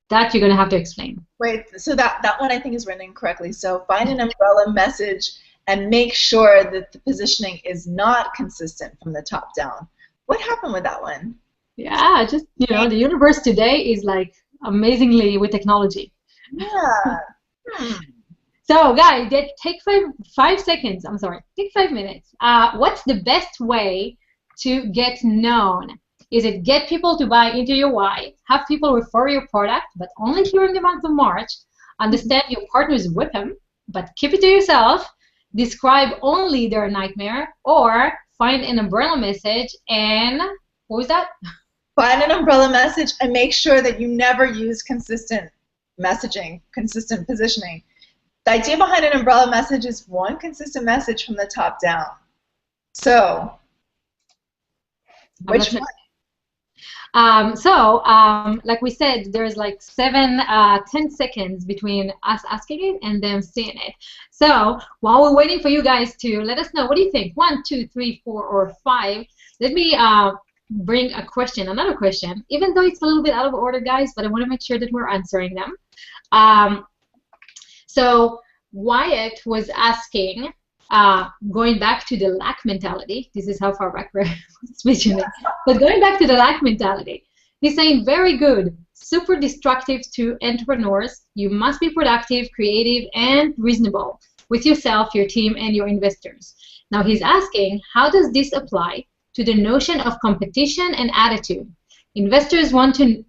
That you're going to have to explain.
Wait, so that one I think is written incorrectly. So find an umbrella message, and make sure that the positioning is not consistent from the top down. What happened with that one?
Yeah, just, you know, the universe today is like amazingly with technology.
Yeah.
So, guys, take five seconds. I'm sorry, take 5 minutes. What's the best way to get known? Is it get people to buy into your why, have people refer your product, but only during the month of March, understand your partner's whim, but keep it to yourself, describe only their nightmare, or find an umbrella message and, what was that?
Find an umbrella message and make sure that you never use consistent messaging, consistent positioning. The idea behind an umbrella message is one consistent message from the top down. So, which one?
Like we said, there's like 10 seconds between us asking it and them seeing it. So while we're waiting for you guys to let us know, what do you think? 1, 2, 3, 4, or 5. Let me bring another question, even though it's a little bit out of order, guys, but I want to make sure that we're answering them. So Wyatt was asking, going back to the lack mentality, this is how far back we're switching it, but going back to the lack mentality, he's saying, very good, super destructive to entrepreneurs. You must be productive, creative, and reasonable with yourself, your team, and your investors. Now he's asking, how does this apply to the notion of competition and attitude? Investors want to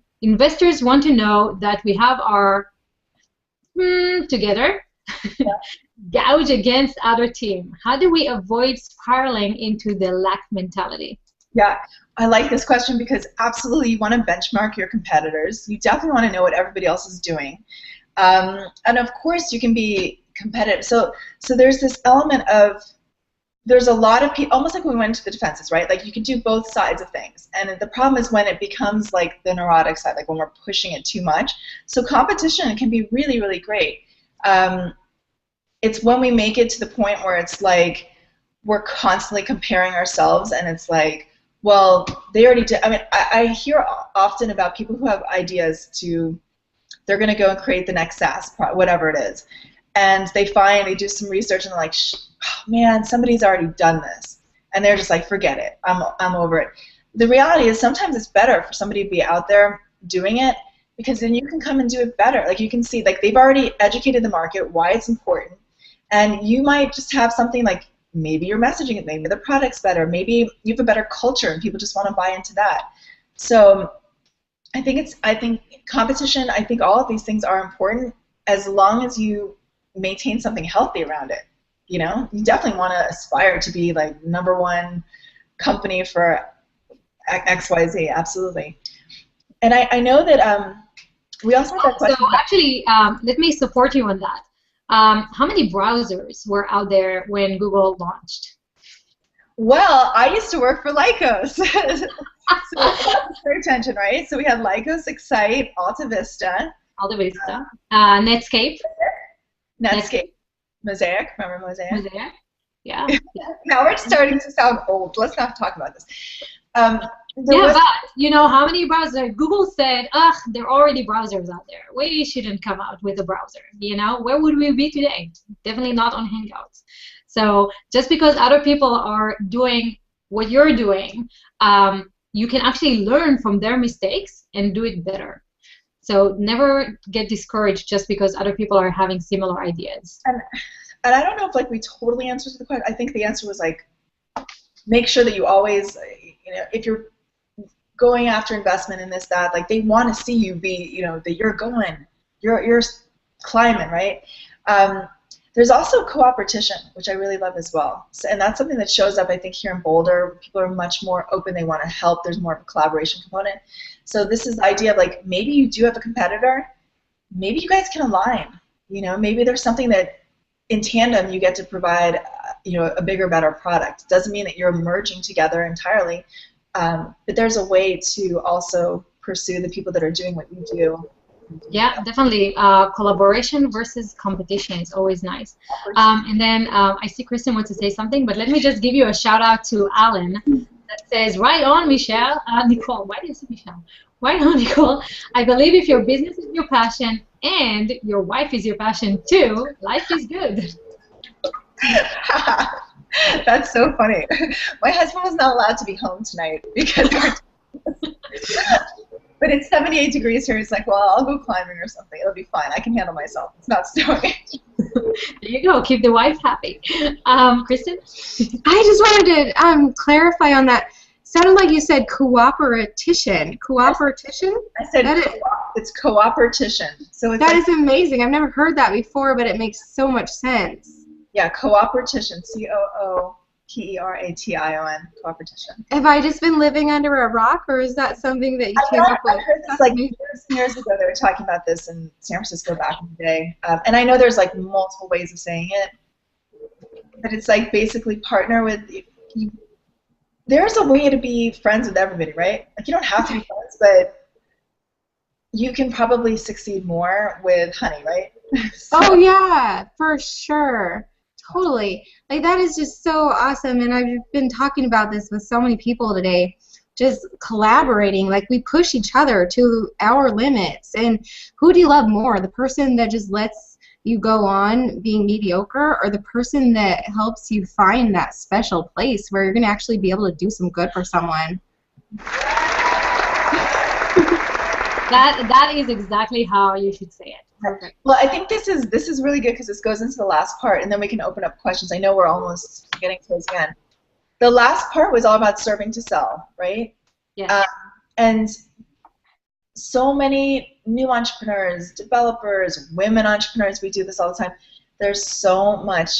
know that we have our together. Gouge against other team. How do we avoid spiraling into the lack mentality?
Yeah, I like this question because absolutely you want to benchmark your competitors. You definitely want to know what everybody else is doing. And of course you can be competitive. So there's this element of, there's a lot of people, almost like when we went to the defenses, right? Like you can do both sides of things. And the problem is when it becomes like the neurotic side, like when we're pushing it too much. So competition can be really, really great. It's when we make it to the point where it's like we're constantly comparing ourselves and it's like, well, they already did. I mean, I hear often about people who have ideas they're going to go and create the next SaaS, whatever it is. And they do some research and they're like, oh, man, somebody's already done this. And they're just like, forget it. I'm over it. The reality is sometimes it's better for somebody to be out there doing it because then you can come and do it better. Like you can see, like they've already educated the market why it's important. And you might just have something like maybe you're messaging it, maybe the product's better, maybe you have a better culture and people just want to buy into that. So I think competition, I think all of these things are important as long as you maintain something healthy around it. You know, you definitely want to aspire to be like #1 company for XYZ, absolutely. And I know that we also have that question.
So actually, let me support you on that. How many browsers were out there when Google launched?
Well, I used to work for Lycos. So search engine, right? So we had Lycos, Excite, Alta Vista.
Netscape.
Mosaic. Remember Mosaic?
Mosaic. Yeah.
Now we're starting to sound old. Let's not talk about this.
But you know how many browsers? Google said, ugh, there are already browsers out there. We shouldn't come out with a browser. You know, where would we be today? Definitely not on Hangouts. So just because other people are doing what you're doing, you can actually learn from their mistakes and do it better. So never get discouraged just because other people are having similar ideas.
And I don't know if like we totally answered the question. I think the answer was like, make sure that you always, you know, if you're going after investment in this, that, like they want to see you be, you know, that you're climbing, right? There's also cooperation, which I really love as well. So, and that's something that shows up, I think, here in Boulder. People are much more open. They want to help. There's more of a collaboration component. So this is the idea of like, maybe you do have a competitor. Maybe you guys can align. You know, maybe there's something that in tandem you get to provide, you know, a bigger, better product. Doesn't mean that you're merging together entirely, but there's a way to also pursue the people that are doing what you do.
Yeah, definitely. Collaboration versus competition is always nice. And then I see Kristen wants to say something, but let me just give you a shout out to Alan that says, right on, Michelle. Nicole, why did you say Michelle? Right on, Nicole. I believe if your business is your passion and your wife is your passion too, life is good.
That's so funny. My husband was not allowed to be home tonight because but it's 78 degrees here. He's like, well, I'll go climbing or something. It'll be fine. I can handle myself. It's not snowing.
There you go. Keep the wife happy. Kristen?
I just wanted to clarify on that. Sounded like you said cooperation. Cooperation?
I said it's cooperation. So it's
that is amazing. I've never heard that before, but it makes so much sense.
Yeah, cooperation. Cooperation. Cooperation.
Have I just been living under a rock, or is that something that you came up with?
I heard this like years ago. They were talking about this in San Francisco back in the day. And I know there's like multiple ways of saying it, but it's like basically partner with you. There's a way to be friends with everybody, right? Like you don't have to be friends, but you can probably succeed more with honey, right? So.
Oh yeah, for sure. Totally. Like that is just so awesome, and I've been talking about this with so many people today. Just collaborating, like we push each other to our limits. And who do you love more? The person that just lets you go on being mediocre, or the person that helps you find that special place where you're going to actually be able to do some good for someone?
That is exactly how you should say it. Perfect.
Well, I think this is really good because this goes into the last part, and then we can open up questions. I know we're almost getting towards the end. The last part was all about serving to sell, right?
Yeah.
And so many new entrepreneurs, developers, women entrepreneurs, we do this all the time. There's so much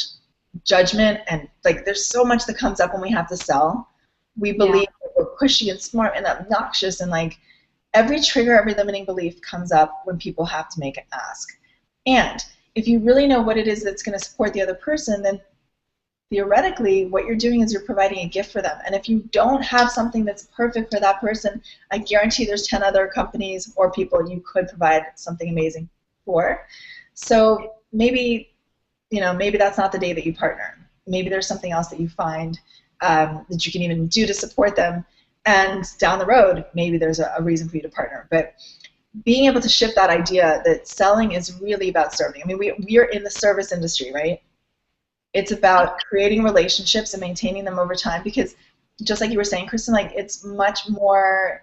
judgment, and like there's so much that comes up when we have to sell. We believe that we're pushy and smart and obnoxious, and like every trigger, every limiting belief comes up when people have to make an ask. And if you really know what it is that's going to support the other person, then theoretically what you're doing is you're providing a gift for them. And if you don't have something that's perfect for that person, I guarantee there's 10 other companies or people you could provide something amazing for. So maybe, maybe that's not the day that you partner. Maybe there's something else that you find that you can even do to support them. And down the road, maybe there's a reason for you to partner. But being able to shift that idea that selling is really about serving. I mean, we're in the service industry, right? It's about creating relationships and maintaining them over time, because just like you were saying, Kristen, like it's more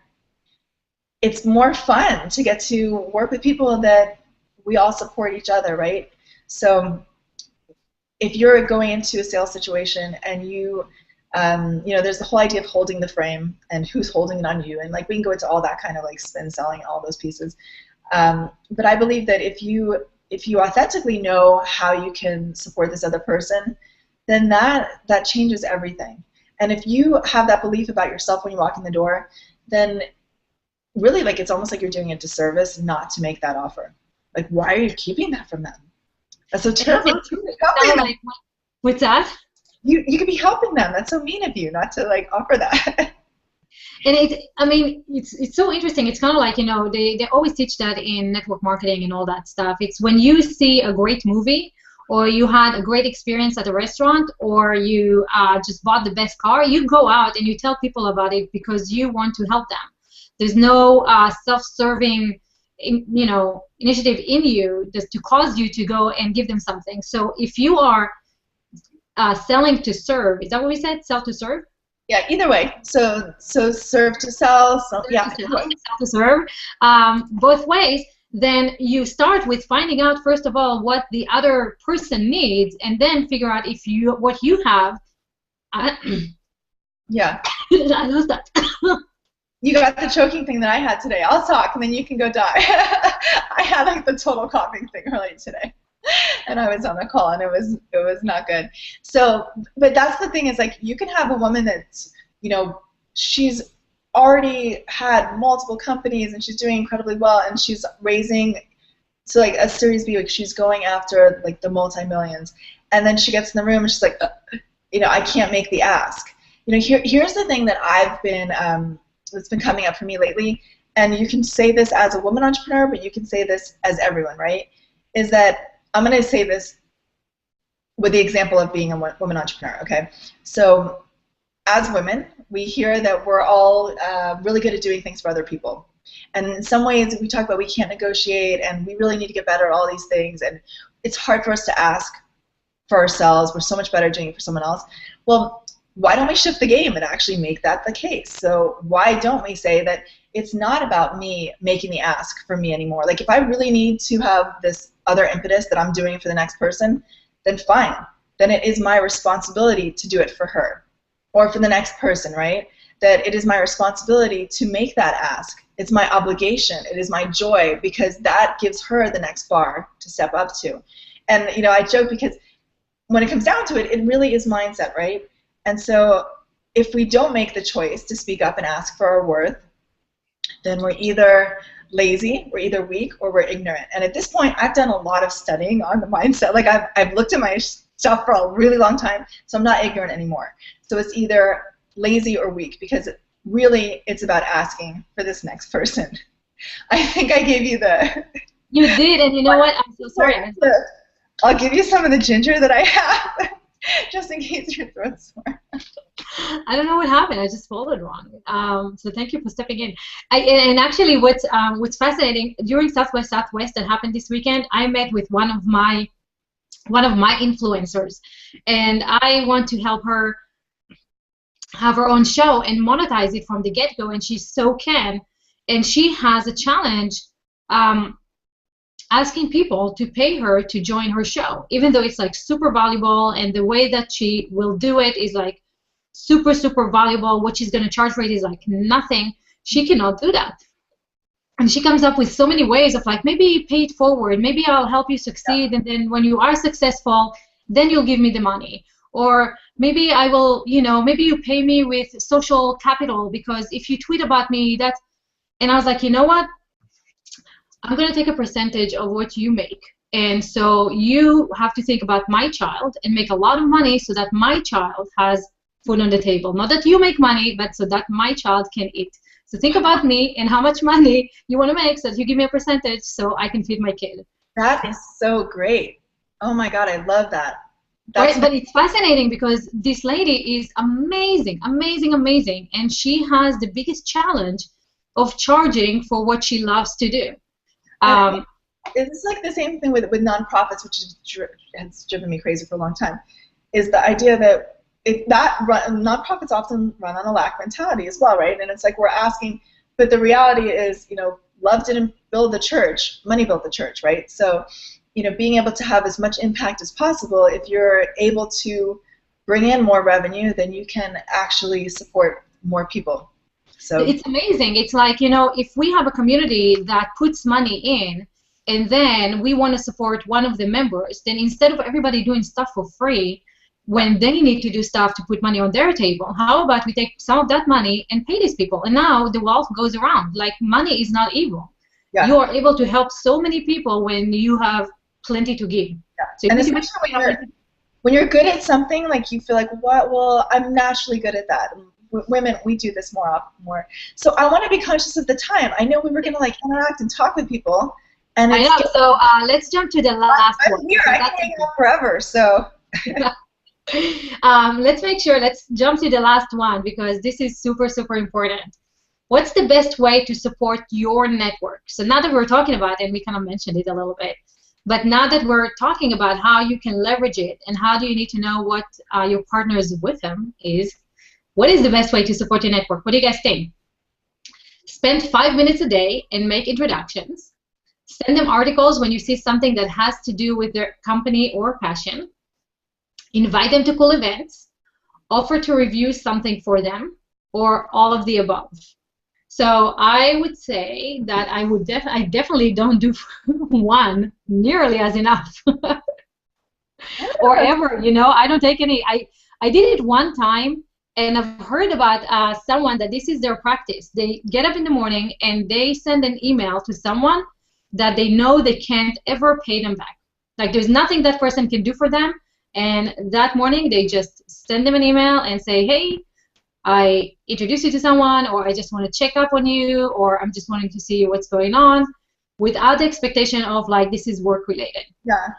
fun to get to work with people that we all support each other, right? So if you're going into a sales situation and there's the whole idea of holding the frame and who's holding it on you, and like we can go into all that kind of like spin selling, all those pieces. But I believe that if you authentically know how you can support this other person, then that changes everything. And if you have that belief about yourself when you walk in the door, then really like it's almost like you're doing a disservice not to make that offer. Like, why are you keeping that from them? That's so terrible.
Like, what's that?
You could be helping them. That's so mean of you not to like offer that.
And it's so interesting. It's kind of like, they always teach that in network marketing and all that stuff. It's when you see a great movie, or you had a great experience at a restaurant, or you just bought the best car, you go out and you tell people about it because you want to help them. There's no self-serving, initiative in you just to cause you to go and give them something. So if you are selling to serve, is that what we said? Sell to serve?
Yeah, either way. So serve to sell. So yeah,
sell to serve. Both ways. Then you start with finding out first of all what the other person needs, and then figure out what you have.
Yeah.
I lost that.
You got the choking thing that I had today. I'll talk, and then you can go die. I had like the total coughing thing earlier today. And I was on the call, and it was not good. So, but that's the thing, is like you can have a woman that's, she's already had multiple companies and she's doing incredibly well, and she's raising to like a Series B, like she's going after like the multi-millions, and then she gets in the room and she's like, I can't make the ask. Here's the thing that I've been that's been coming up for me lately, and you can say this as a woman entrepreneur, but you can say this as everyone, right? Is that I'm going to say this with the example of being a woman entrepreneur, okay? So as women, we hear that we're all really good at doing things for other people. And in some ways, we talk about we can't negotiate, and we really need to get better at all these things, and it's hard for us to ask for ourselves. We're so much better doing it for someone else. Well, why don't we shift the game and actually make that the case? So why don't we say that it's not about me making the ask for me anymore? Like if I really need to have this other impetus that I'm doing for the next person, then fine. Then it is my responsibility to do it for her or for the next person, right? That it is my responsibility to make that ask. It's my obligation. It is my joy because that gives her the next bar to step up to. And, you know, I joke because when it comes down to it, it really is mindset, right? And so if we don't make the choice to speak up and ask for our worth, then we're either lazy, we're either weak, or we're ignorant. And at this point, I've done a lot of studying on the mindset. Like I've looked at my stuff for a really long time, so I'm not ignorant anymore. So it's either lazy or weak because really it's about asking for this next person. I think I gave you the...
You did, and you know what? I'm so sorry.
I'll give you some of the ginger that I have, just in case your throat's sore.
I don't know what happened. I just folded wrong. So thank you for stepping in. And actually, what's fascinating during South by Southwest that happened this weekend, I met with one of my influencers, and I want to help her have her own show and monetize it from the get-go, and she so can. And she has a challenge asking people to pay her to join her show, even though it's like super valuable, and the way that she will do it is like super, super valuable. What she's going to charge for it is like nothing. She cannot do that. And she comes up with so many ways of like, maybe pay it forward, maybe I'll help you succeed, and then when you are successful, then you'll give me the money. Or maybe I will, you know, maybe you pay me with social capital, because if you tweet about me, that's... And I was like, you know what? I'm going to take a percentage of what you make. And so you have to think about my child and make a lot of money so that my child has food on the table. Not that you make money, but so that my child can eat. So think about me and how much money you want to make so that you give me a percentage so I can feed my kid.
That is so great. Oh my God, I love that. That's
right, but it's fascinating because this lady is amazing, amazing, amazing, and she has the biggest challenge of charging for what she loves to do.
It's like the same thing with nonprofits, which has driven me crazy for a long time, is the idea that nonprofits often run on a lack mentality as well, right? And it's like we're asking, but the reality is, you know, love didn't build the church, money built the church, right? So, you know, being able to have as much impact as possible, if you're able to bring in more revenue, then you can actually support more people. So
it's amazing. It's like, you know, if we have a community that puts money in and then we want to support one of the members, then instead of everybody doing stuff for free when they need to do stuff to put money on their table, how about we take some of that money and pay these people? And now the wealth goes around. Like, money is not evil. Yeah. You are able to help so many people when you have plenty to give.
Yeah.
So
and especially when you're good at something, like you feel like, what? Well, I'm naturally good at that. Women, we do this more. So I want to be conscious of the time. I know we were going to like interact and talk with people. And
I know. So let's jump to the last one.
I'm here. I can hang out forever. So
let's jump to the last one because this is super, super important. What's the best way to support your network? So now that we're talking about it, and we kind of mentioned it a little bit, but now that we're talking about how you can leverage it and how do you need to know what your partner's with them is, what is the best way to support your network? What do you guys think? Spend 5 minutes a day and make introductions. Send them articles when you see something that has to do with their company or passion. Invite them to cool events. Offer to review something for them, or all of the above. So I would say that I definitely don't do one nearly as enough. Or ever, you know, I don't take any. I did it one time. And I've heard about someone that this is their practice. They get up in the morning and they send an email to someone that they know they can't ever pay them back. Like, there's nothing that person can do for them. And that morning they just send them an email and say, hey, I introduced you to someone, or I just want to check up on you, or I'm just wanting to see what's going on, without the expectation of like this is work related.
Yeah.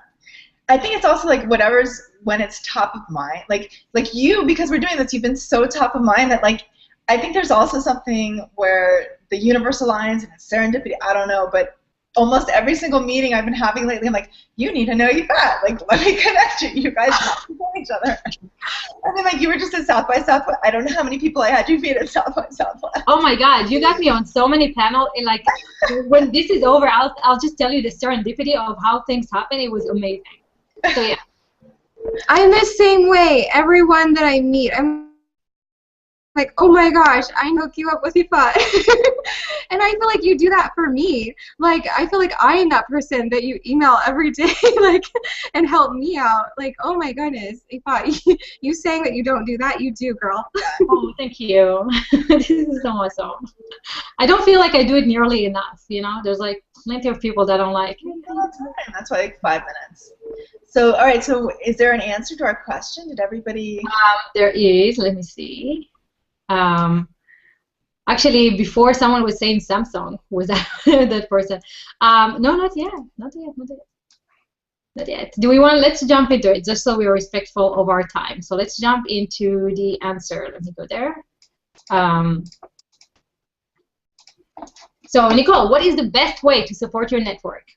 I think it's also like whatever's when it's top of mind. Like you, because we're doing this, you've been so top of mind that like I think there's also something where the universe aligns and it's serendipity. I don't know, but almost every single meeting I've been having lately, I'm like, you need to know Yvette. Like, let me connect you. You guys have to know each other. And then, like, you were just at South by Southwest. I don't know how many people I had you meet at South by Southwest.
Oh my God, you got me on so many panels. And like, when this is over, I'll just tell you the serendipity of how things happen. It was amazing. So yeah.
I'm the same way. Everyone that I meet, I'm like, oh my gosh, I can hook you up with Yvette. And I feel like you do that for me. Like, I feel like I am that person that you email every day, like, and help me out. Like, oh my goodness, Yvette, you saying that you don't do that, you do, girl.
Oh, thank you. This is so awesome. I don't feel like I do it nearly enough, you know? There's like plenty of people that don't like it.
That's why like 5 minutes. So, all right, so is there an answer to our question? Did everybody?
There is, let me see. Actually, before someone was saying Samsung, was that that person? No, not yet. Not yet. Not yet. Not yet. Do we want? Let's jump into it, just so we're respectful of our time. So let's jump into the answer. Let me go there. So Nicole, what is the best way to support your network?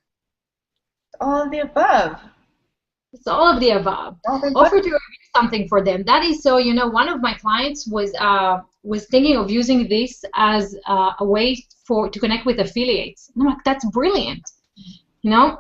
All of the above.
It's all of the above. Offer to review something for them. That is so, you know, one of my clients was thinking of using this as a way to connect with affiliates. And I'm like, that's brilliant. You know?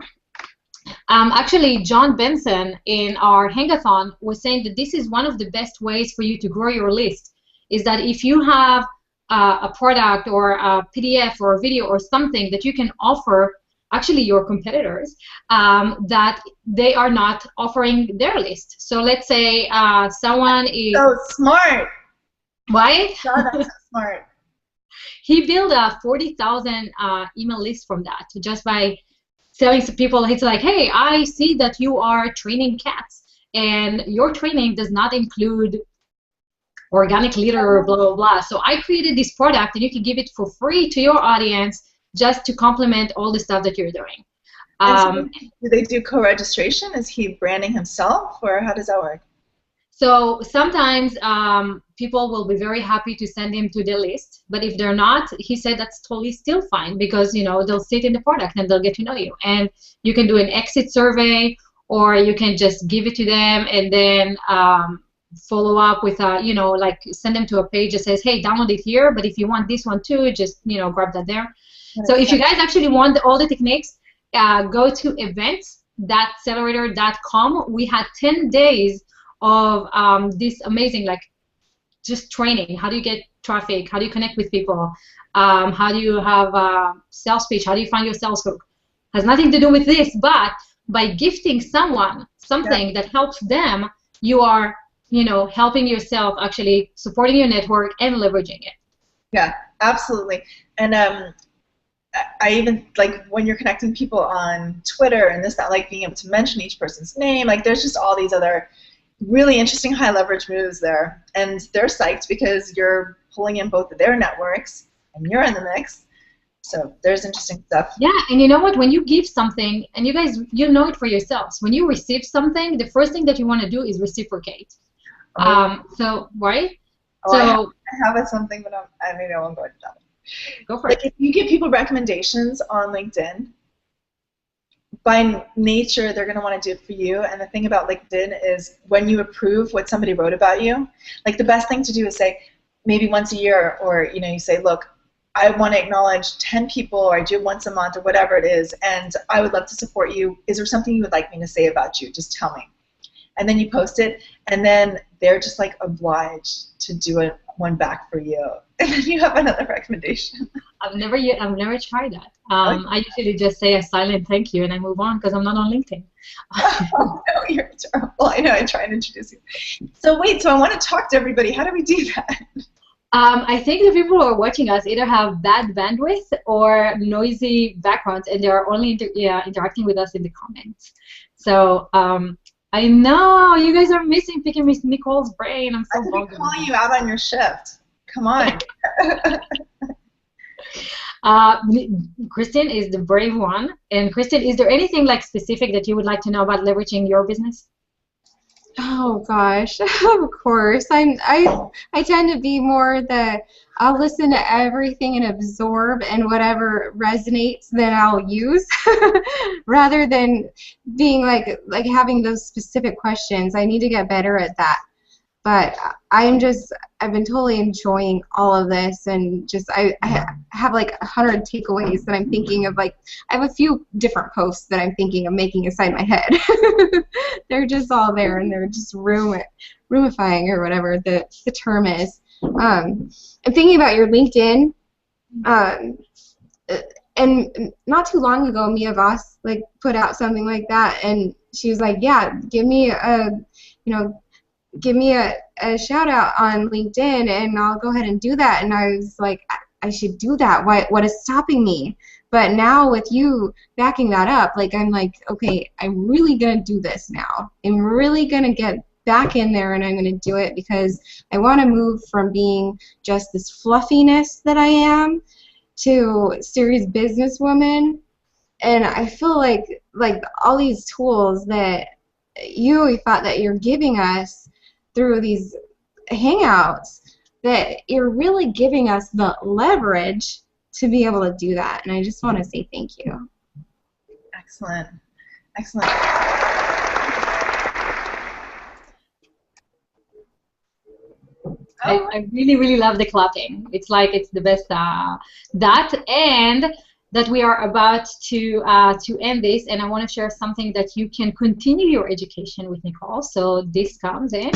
Actually, John Benson in our Hangathon was saying that this is one of the best ways for you to grow your list, is that if you have a product or a PDF or a video or something that you can offer actually your competitors that they are not offering their list. So let's say someone is...
So smart.
Why?
God, that's so smart.
He built a 40,000 email list from that just by telling people, it's like, hey, I see that you are training cats and your training does not include organic litter, blah, blah, blah. So I created this product and you can give it for free to your audience just to complement all the stuff that you're doing.
So do they do co-registration? Is he branding himself, or how does that work?
So sometimes people will be very happy to send him to the list, but if they're not, he said that's totally still fine, because you know they'll sit in the product and they'll get to know you, and you can do an exit survey, or you can just give it to them and then follow up with a, you know, like send them to a page that says, hey, download it here, but if you want this one too, just, you know, grab that there. So if you guys actually want all the techniques, go to events.accelerator.com. We had 10 days of this amazing, like, just training. How do you get traffic? How do you connect with people? How do you have sales pitch? How do you find your sales hook? Has nothing to do with this, but by gifting someone something that helps them, you are, you know, helping yourself, actually supporting your network and leveraging it.
Yeah, absolutely. And I even, like, when you're connecting people on Twitter and this, that, like, being able to mention each person's name, like, there's just all these other really interesting high leverage moves there. And they're psyched because you're pulling in both of their networks and you're in the mix. So there's interesting stuff.
Yeah, and you know what? When you give something, and you guys, you know it for yourselves, when you receive something, the first thing that you want to do is reciprocate. So, right?
Oh,
so
I have something, but maybe I won't go into that.
Go for
it.
Like
if you give people recommendations on LinkedIn, by nature, they're going to want to do it for you. And the thing about LinkedIn is when you approve what somebody wrote about you, like the best thing to do is say, maybe once a year, or, you know, you say, look, I want to acknowledge 10 people, or I do it once a month, or whatever it is, and I would love to support you. Is there something you would like me to say about you? Just tell me. And then you post it, and then they're just like obliged to do one back for you. And then you have another recommendation.
I've never tried that. I usually just say a silent thank you and I move on because I'm not on LinkedIn.
Oh, no, you're terrible. I know, I try and introduce you. So wait, so I want to talk to everybody. How do we do that?
I think the people who are watching us either have bad bandwidth or noisy backgrounds, and they are only interacting with us in the comments. So I know you guys are picking Nicole's brain. I'm so
bummed. I'm calling you out on your shift. Come on.
Kristen is the brave one. And Kristen, is there anything like specific that you would like to know about leveraging your business?
Oh gosh, of course. I tend to be more the I'll listen to everything and absorb, and whatever resonates, then I'll use, rather than being like having those specific questions. I need to get better at that. But I've been totally enjoying all of this, and just I have like 100 takeaways that I'm thinking of. Like, I have a few different posts that I'm thinking of making inside my head. They're just all there, and they're just roomifying, or whatever the term is. I'm thinking about your LinkedIn, and not too long ago, Mia Voss like put out something like that, and she was like, "Yeah, give me a shout out on LinkedIn, and I'll go ahead and do that." And I was like, I should do that. What is stopping me? But now with you backing that up, like, I'm like, okay, I'm really gonna do this now. I'm really gonna get back in there, and I'm gonna do it, because I want to move from being just this fluffiness that I am to serious businesswoman. And I feel like all these tools that you thought that you're giving us through these Hangouts, that you're really giving us the leverage to be able to do that. And I just want to say thank you.
Excellent. Excellent.
I really, really love the clapping. It's like it's the best. That and that we are about to end this, and I want to share something that you can continue your education with Nicole. So this comes in.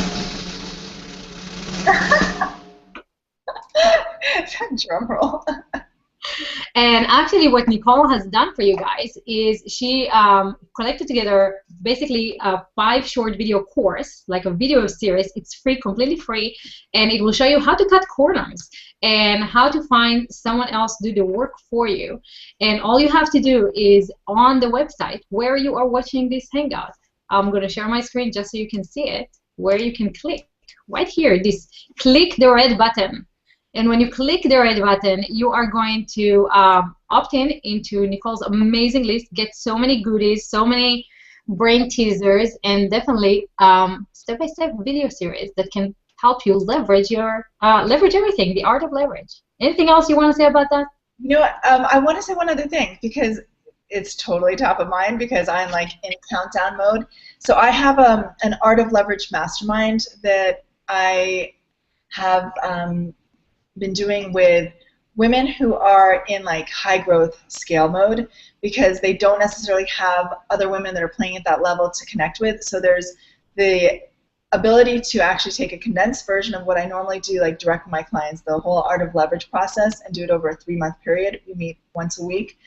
Drum roll.
And actually what Nicole has done for you guys is she collected together basically a 5 short video course, like a video series. It's free, completely free, and it will show you how to cut corners and how to find someone else do the work for you. And all you have to do is on the website where you are watching this Hangout. I'm going to share my screen just so you can see it, where you can click right here, this click the red button. And when you click the red button, you are going to opt in into Nicole's amazing list, get so many goodies, so many brain teasers, and definitely step-by-step video series that can help you leverage your leverage everything, the art of leverage. Anything else you want to say about that?
You know what? I want to say one other thing, because it's totally top of mind, because I'm like in countdown mode. So I have an art of leverage mastermind that I have been doing with women who are in like high growth scale mode, because they don't necessarily have other women that are playing at that level to connect with. So there's the ability to actually take a condensed version of what I normally do, like direct with my clients, the whole art of leverage process, and do it over a 3-month period. We meet once a week.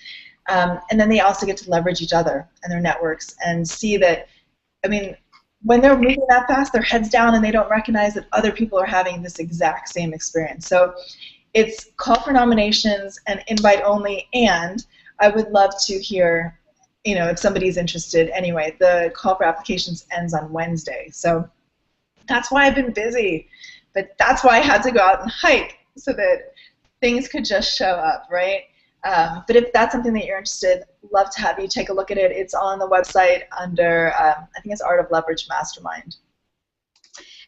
And then they also get to leverage each other and their networks and see that, I mean, when they're moving that fast, their head's down and they don't recognize that other people are having this exact same experience. So it's call for nominations and invite only, and I would love to hear, you know, if somebody's interested. Anyway, the call for applications ends on Wednesday. So that's why I've been busy, but that's why I had to go out and hike, so that things could just show up, right? But if that's something that you're interested, love to have you take a look at it. It's on the website under, I think it's Art of Leverage Mastermind.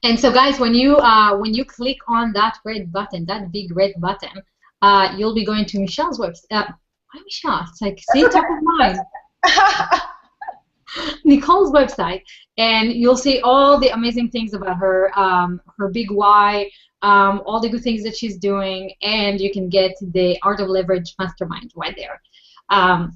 And so, guys, when you click on that red button, that big red button, you'll be going to Michelle's website. Why Michelle? It's like, see, top of mind. Nicole's website, and you'll see all the amazing things about her, her big why, all the good things that she's doing, and you can get the Art of Leverage Mastermind right there.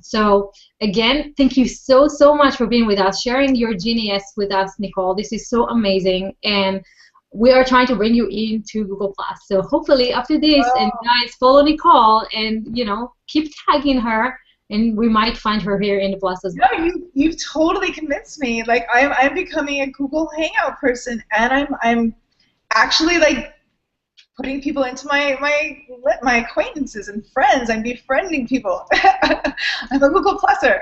So again, thank you so much for being with us, sharing your genius with us, Nicole. This is so amazing, and we are trying to bring you into Google+. So hopefully after this, and guys, follow Nicole, and you know, keep tagging her, and we might find her here in the Plus as well.
No, you've totally convinced me. Like I'm becoming a Google Hangout person, and I'm actually like putting people into my acquaintances and friends. I'm befriending people. I'm a Google Pluser.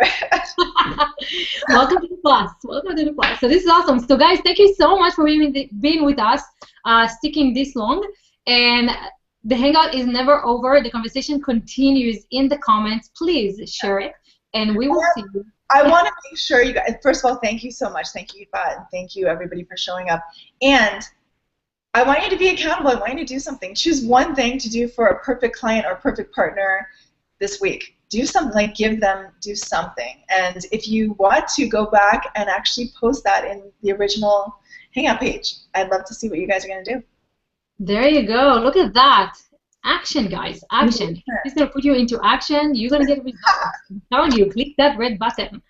Welcome to the Plus. Welcome to the Plus. So this is awesome. So guys, thank you so much for being with us, sticking this long. And the Hangout is never over. The conversation continues in the comments. Please share it, and we will see you.
I want to make sure you guys, first of all, thank you so much. Thank you, Yvette, and thank you, everybody, for showing up. And I want you to be accountable. I want you to do something. Choose one thing to do for a perfect client or perfect partner this week. Do something, like give them, do something. And if you want to, go back and actually post that in the original Hangout page. I'd love to see what you guys are going to do.
There you go. Look at that. Action, guys. Action. It's going to put you into action. You're going to get results. I'm telling you, click that red button.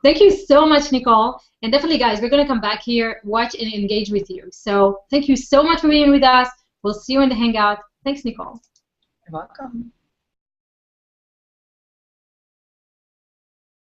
Thank you so much, Nicole. And definitely, guys, we're going to come back here, watch, and engage with you. So thank you so much for being with us. We'll see you in the Hangout. Thanks, Nicole.
You're welcome.